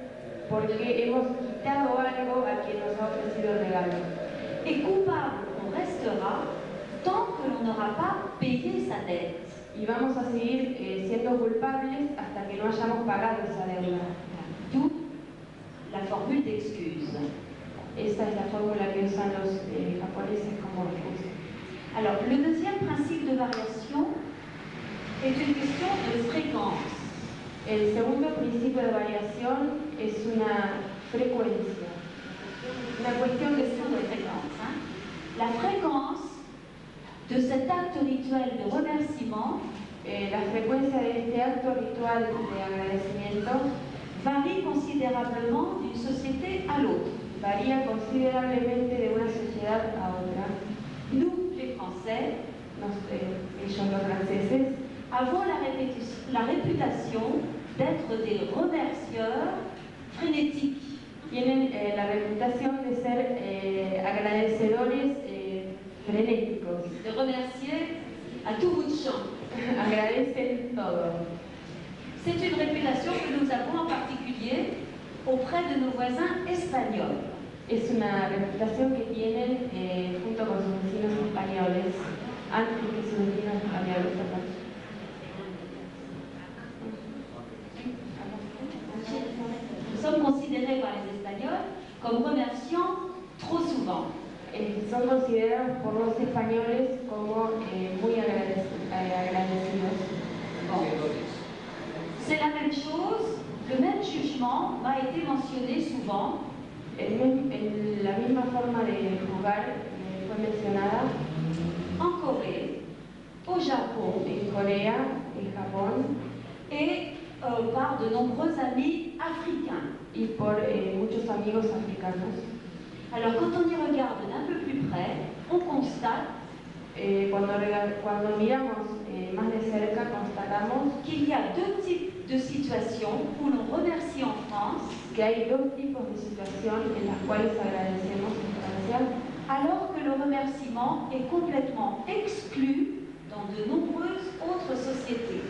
porque hemos quitado algo a quien nos ha ofrecido el regalo. Et coupable, on restera tant que l'on n'aura pas payé sa dette. Y vamos a seguir siendo culpables hasta que no hayamos pagado esa deuda. D'où la formule d'excuse. Esta es la fórmula que usan los japoneses como excusa. Alors, le deuxième principe de variation est une question de fréquence. El segundo principio de variación es una frecuencia, una cuestión de frecuencia. La fréquence de cet acte rituel de remerciement La frecuencia de este acto ritual de agradecimiento varie considérablement d'une société à l'autre. varía considerablemente de una sociedad a otra. Nous, les Français, Ellos los franceses avons la réputation d'être des remercieurs frénétiques. tienen la reputación de ser agradecedores frenéticos. De remercier à tout bout de champ. Agradecen todo. C'est une réputation que nous avons en particulier auprès de nos voisins espagnols. Es una reputación que tienen junto con sus vecinos españoles, antes que sus vecinos españoles. Nous sommes considérés par les Espagnols comme remerciant trop souvent. Son considerados por los españoles como muy agradecidos. Bon. C'est la même chose, le même jugement m'a été mentionné souvent. La misma forma de juzgar fue mencionada En Corée, au Japon en Corea, en Japón et par de nombreux amis africains. y por muchos amigos africanos. Alors quand on y regarde d'un peu plus près, on constate Cuando miramos más de cerca, constatamos qu'il y a deux types de situations où l'on remercie en France, que hay dos tipos de situación en las cuales agradecemos en Francia, alors que le remerciement est complètement exclu dans de nombreuses autres sociétés.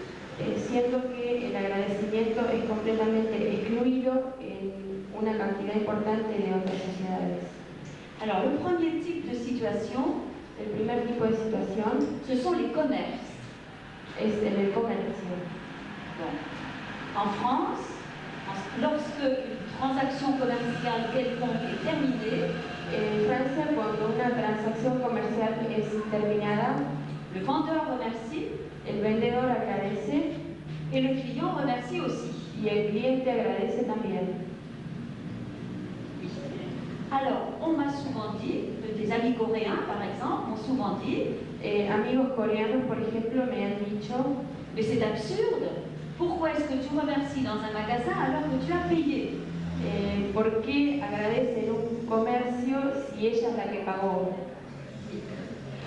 siendo que el agradecimiento es completamente excluido en una cantidad importante de otras sociedades. Alors le premier type de situation, El primer tipo de situación ce sont les commerces. es en el comercio. Bon. En France, lorsque une transaction commerciale quelconque est terminée, En Francia, cuando una transacción comercial es terminada, le vendeur remercie el vendedor agradece et le client remercie aussi. y el cliente agradece también. Alors, on m'a souvent dit, des amis coréens par exemple, m'ont souvent dit, Amigos coreanos, por ejemplo, me han dicho, mais c'est absurde, pourquoi est-ce que tu remercies dans un magasin alors que tu as payé? ¿por qué agradece en un comercio si ella es la que pagó?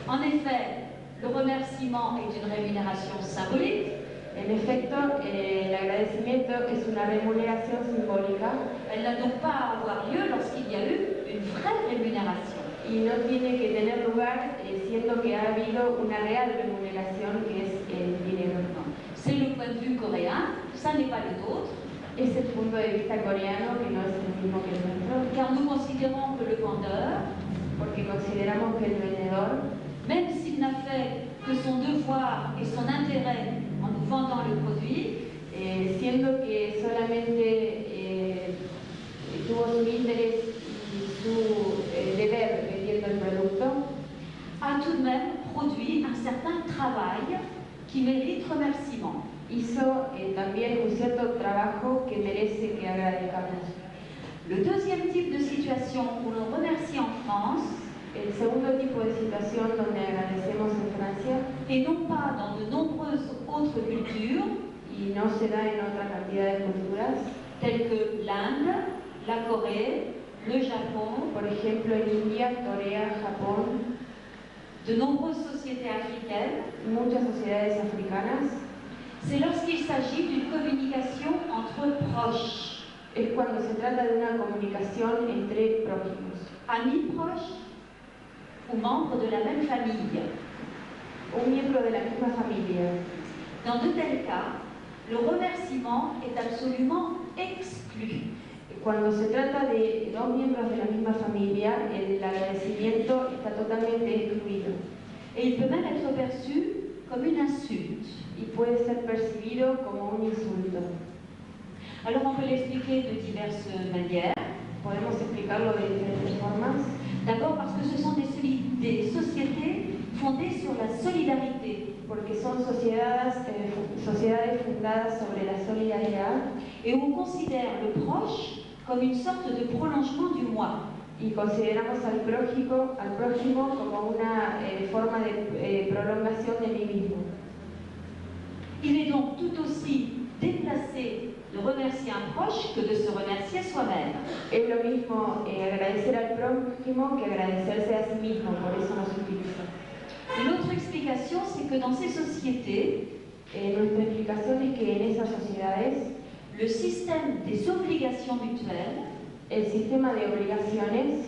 En effet, le remerciement est une rémunération symbolique. En efecto, el agradecimiento es una remuneración simbólica Elle n'a donc pas à avoir lieu lorsqu'il y a eu une vraie rémunération. y no tiene que tener lugar siendo que ha habido una real remuneración que es el dinero. C'est le point de vue coréen, ça n'est pas le nôtre, Es el punto de vista coreano que no es el mismo que el nuestro, car nous considérons que le vendeur, porque consideramos que el vendedor, même s'il n'a fait que son devoir et son intérêt en nous vendant le produit, siendo que solamente tuvo su interés y su deber vendiendo el producto, a tout de même produit un certain travail qui mérite remerciement. hizo también un cierto trabajo que merece que agradezcamos. Le deuxième type de situation où l'on remercie en France, El segundo tipo de situación donde agradecemos en Francia, et non pas dans de nombreuses autres cultures, y no se da en otra cantidad de culturas, telles que l'Inde, la Corée, le Japon, por ejemplo en India, Corea, Japón, de nombreuses sociétés africaines, muchas sociedades africanas, c'est lorsqu'il s'agit d'une communication entre proches. es cuando se trata de una comunicación entre prójimos, amis proches ou membres de la même famille. un miembro de la misma familia. Dans de tels cas, le remerciement est absolument exclu. Cuando se trata de dos miembros de la misma familia, el agradecimiento está totalmente excluido Et il peut même être perçu comme une insulte. y puede ser percibido como un insulto. Alors on peut l'expliquer de diverses manières. Podemos explicarlo de diferentes formas. D'abord parce que ce sont des sociétés fondées sur la solidarité Porque son sociedades fundadas sobre la solidaridad et où on considère le proche comme une sorte de prolongement du moi. y consideramos al prójimo como una forma de prolongación de mí mismo. Il est donc tout aussi déplacé de remercier un proche que de se remercier soi-même. Es lo mismo agradecer al prójimo que agradecerse a sí mismo, por eso nos utiliza. Et l'autre explication, c'est que dans ces sociétés, Nuestra explicación es que en esas sociedades le système des obligations mutuelles el sistema de obligaciones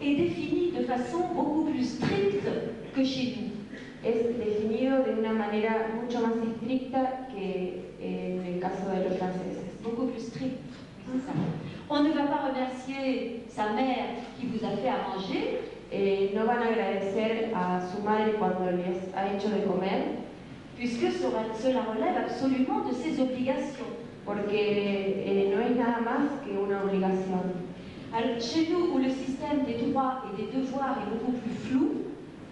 est défini de façon beaucoup plus stricte que chez nous. es definido de una manera mucho más estricta que en el caso de los franceses. Beaucoup plus strict, c'est ça. On ne va pas remercier sa mère qui vous a fait à manger, No van a agradecer a su madre cuando les ha hecho de comer, puisque cela relève absolument de ses obligations. porque no es nada más que una obligación. Alors, chez nous, où le système des droits et des devoirs est beaucoup plus flou,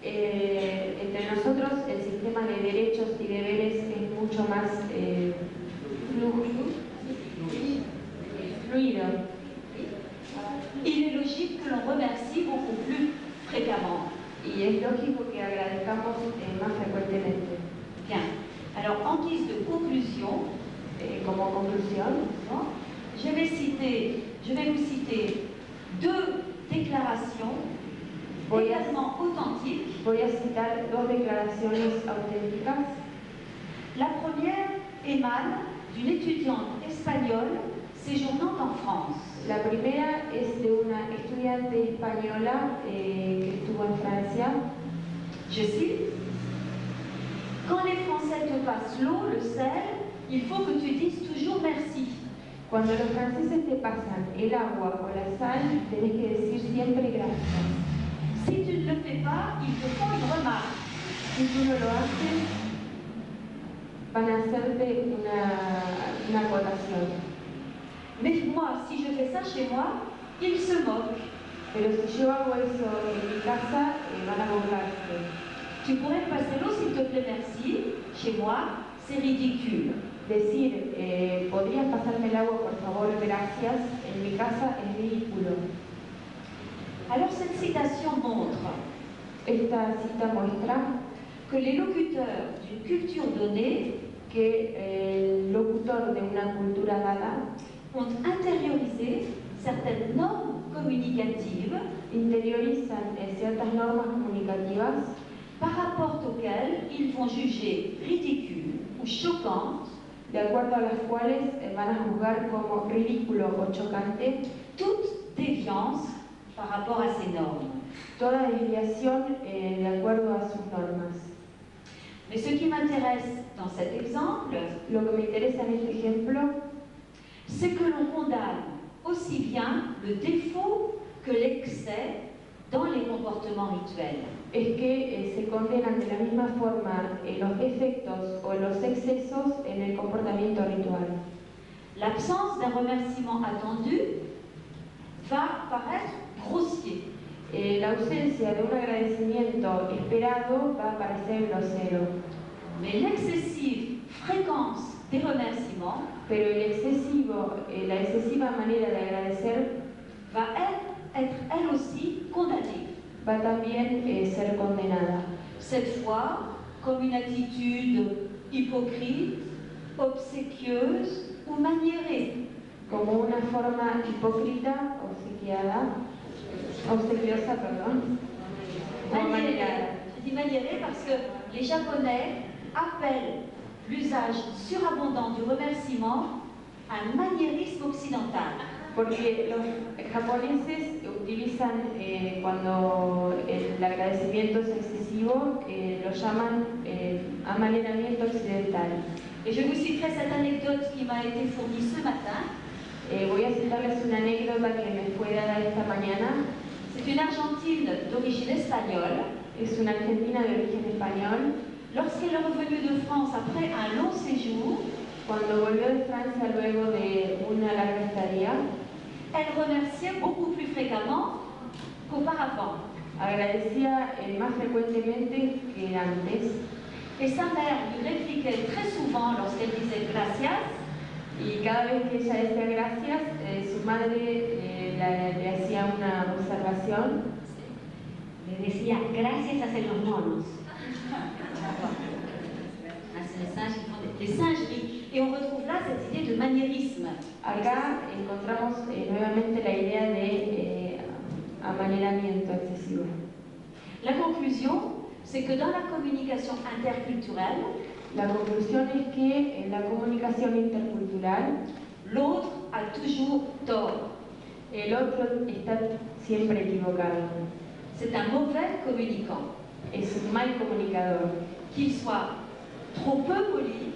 Entre nosotros el sistema de derechos y deberes es mucho más fluido. il est logique que l'on remercie beaucoup plus fréquemment. Y es lógico que agradezcamos más frecuentemente. Bien. Alors, en guise de conclusion, Como conclusión, je vais vous citer deux déclarations totalement authentiques. voy a citar dos declaraciones auténticas. La première émane d'une étudiante espagnole séjournant en France. La primera es de una estudiante española que estuvo en Francia. Je cite: quand les Français te passent l'eau, le sel, il faut que tu dises toujours merci. Cuando los franceses te pasan el agua o la sal, tenés que decir siempre gracias. Si tu ne le fais pas, ils te font une remarque. Si tú no lo haces, van a hacerte una acotación. Mais moi, si je fais ça chez moi, ils se moquent. Pero si yo hago eso en mi casa, van a burlarse. Tu pourrais me passer l'eau, s'il te plaît, merci. Chez moi, c'est ridicule. Decir, ¿podrías pasarme el agua, por favor, gracias? En mi casa es ridículo. Alors cette citation montre Esta cita muestra que les locuteurs d'une culture donnée que el locutor de una cultura dada ont intériorisé certaines normes communicatives interiorizan ciertas normas comunicativas par rapport auxquelles ils vont juger ridicules ou choquantes de acuerdo a las cuales van a juzgar como ridículo o chocante toute déviance par rapport à ces normes. toda desviación de acuerdo a sus normas. Mais ce qui m'intéresse dans cet exemple, Lo que me interesa en este ejemplo c'est que l'on condamne aussi bien le défaut que l'excès dans les comportements rituels. es que se condenan de la misma forma los defectos o los excesos en el comportamiento ritual. L'absence d'un remerciement attendu va paraître grossier. La ausencia de un agradecimiento esperado va a parecer grosero, Mais l'excessive fréquence des remerciements pero la excesiva manera de agradecer va être elle aussi condamnée. va también ser condenada. Cette fois, comme une attitude hypocrite, obséquieuse ou maniérée. Como una forma hipócrita, obsequiosa, perdón, o amanerada. Je dis maniérée parce que les Japonais appellent l'usage surabondant du remerciement un maniérisme occidental. Porque los japoneses utilizan, cuando el agradecimiento es excesivo, lo llaman amaneramiento occidental. Et je vous citerai cette anecdote qui m'a été fournie ce matin. Voy a citarles una anécdota que me fue dada esta mañana. C'est une Argentine d'origine espagnole. Es una argentina de origen español. Lorsqu'elle est revenue de France après un long séjour, Cuando volvió de Francia luego de una larga estadía, elle remerciait beaucoup plus fréquemment qu'auparavant. agradecía más frecuentemente que antes. Et sa mère lui répliquait très souvent lorsqu'elle disait gracias. Y cada vez que ella decía gracias, su madre le hacía una observación. Le decía gracias a los monos. C'est les singes qui font des singeries. Et on retrouve là cette idée de maniérisme. Acá encontramos nuevamente la idea de amaneramiento excesivo. La conclusion, c'est que dans la communication interculturelle, La conclusión es que en la comunicación intercultural, l'autre a toujours tort. el otro está siempre equivocado. C'est un mauvais communicant, Es un mal comunicador. qu'il soit trop peu poli,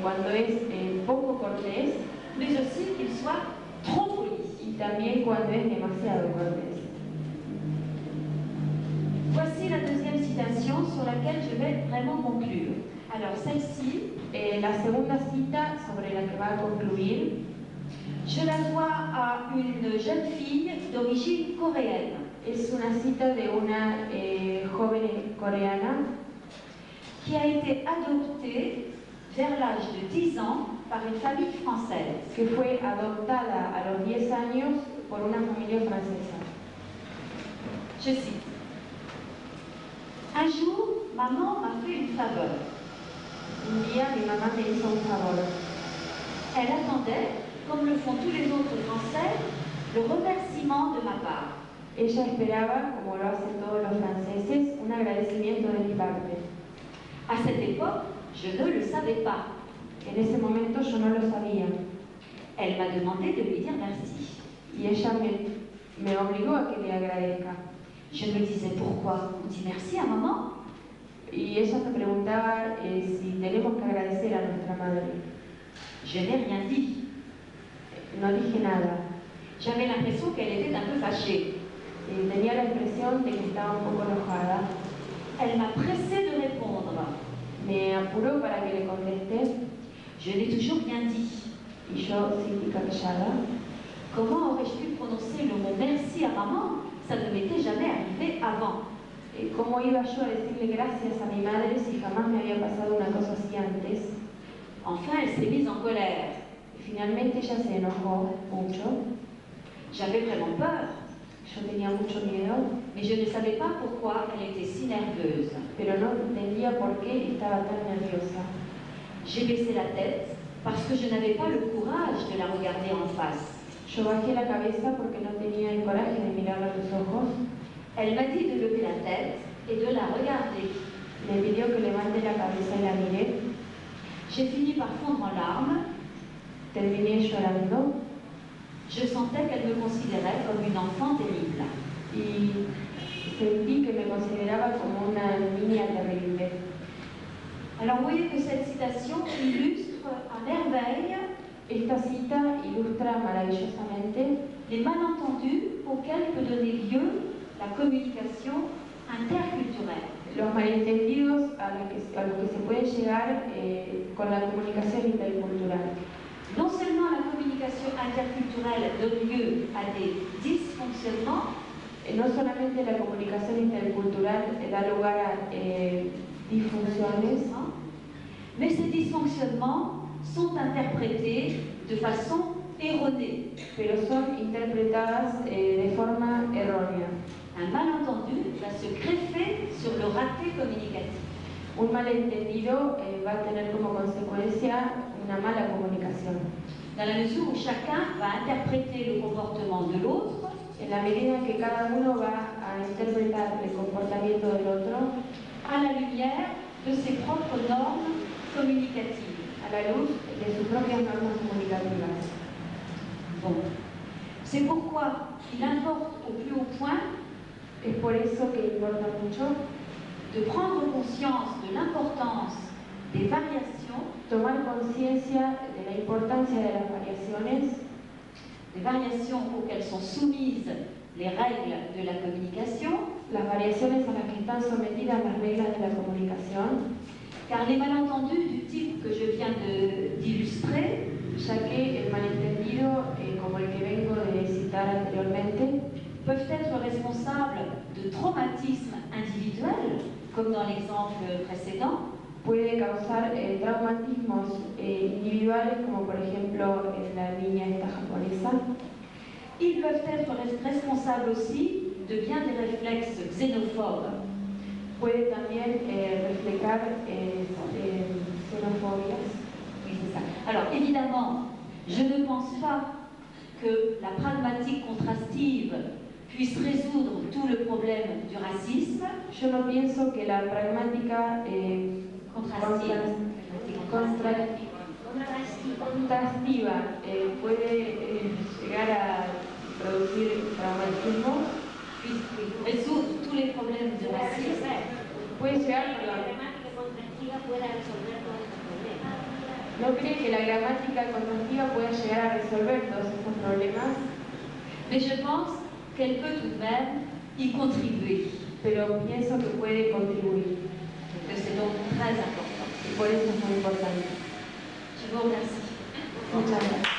Cuando es poco cortés mais aussi qu'il soit trop poli. y también cuando es demasiado cortés. Voici la deuxième citation sur laquelle je vais vraiment conclure. Alors celle-ci, La segunda cita sobre la que va a concluir je la dois à une jeune fille d'origine coréenne. es una cita de una joven coreana Qui a été adoptée vers l'âge de 10 ans par une famille française. que fue adoptada a los 10 años por una familia francesa. Je cite. Un jour, maman m'a fait une faveur. Un día mi mamá me hizo un favor. Elle attendait, comme le font tous les autres Français, le remerciement de ma part. Ella esperaba, como lo hacen todos los franceses, un agradecimiento de mi parte. À cette époque, je ne le savais pas. En ese momento yo no lo sabía Elle m'a demandé de lui dire merci. y ella me obligó a que le agradezca. Je me disais pourquoi on dit merci à maman. Y ella me preguntaba si tenemos que agradecer a nuestra madre. Je n'ai rien dit. No dije nada. J'avais l'impression qu'elle était un peu fâchée. Tenía la impresión de que estaba un poco enojada. Elle m'a pressée de répondre. Me apuró para que le conteste Je n'ai toujours rien dit. y yo seguí callada. Comment aurais-je pu prononcer le mot merci à maman? Ça ne m'était jamais arrivé avant. ¿Cómo iba yo a decirle gracias a mi madre si jamás me había pasado una cosa así antes? Enfin, elle s'est mise en colère. Y finalmente ella se enojó mucho. J'avais vraiment peur, Yo tenía mucho miedo, mais je ne savais pas pourquoi elle était si nerveuse. pero no entendía por qué estaba tan nerviosa. J'ai baissé la tête parce que je n'avais pas le courage de la regarder en face. Yo bajé la cabeza porque no tenía el coraje de mirarla a los ojos. Elle m'a dit de lever la tête et de la regarder. Me pidió que levante la cabeza y la miré. J'ai fini par fondre en larmes. Terminé llorando Je sentais qu'elle me considérait comme une enfant terrible. y sentí que me consideraba como una niña terrible. Alors vous voyez que cette citation illustre à merveille Esta cita ilustra maravillosamente les malentendus auxquels peut donner lieu la communication interculturelle. los malentendidos a los que se puede llegar con la comunicación intercultural. Non seulement la communication interculturelle donne lieu à des dysfonctionnements, No solamente la comunicación intercultural da lugar a disfunciones, mais ces dysfonctionnements sont interprétés de façon erronée. pero son interpretadas de forma errónea. Un malentendu va se greffer sur le raté communicatif. Un malentendido va a tener como consecuencia una mala comunicación. Dans la mesure où chacun va interpréter le comportement de l'autre En la medida en que cada uno va a interpretar el comportamiento del otro à la lumière de ses propres normes communicatives. a la luz de sus propias normas comunicativas. Bon. C'est pourquoi il importe au plus haut point Es por eso que importa mucho de prendre conscience de l'importance des variations, tomar conciencia de la importancia de las variaciones, des variations auxquelles sont soumises les règles de la communication, las variaciones a las que están sometidas las reglas de la comunicación, car les malentendus du type que je viens d'illustrer ya que el malentendido, como el que vengo de citar anteriormente, peuvent être responsables de traumatismes individuels, comme dans l'exemple précédent, puede causar traumatismos individuales, como por ejemplo en la niña esta japonesa. ils peuvent être responsables aussi de bien des réflexes xénophobes. Puede también reflejar xenofobias. Oui, c'est ça. Alors évidemment, je ne pense pas que la pragmatique contrastive puisse résoudre tout le problème du racisme. Yo no pienso que la pragmática contrastiva puede llegar a producir traumatismo. Résoudre tous les problèmes du racisme. Puede llegar, ¿no cree que la gramática contrastiva pueda llegar a resolver todos estos problemas? Mais je pense qu'elle peut tout de même y contribuer. Pero pienso que puede contribuir. Que c'est donc très important. Y por eso es muy importante. Je vous remercie. Muchas gracias.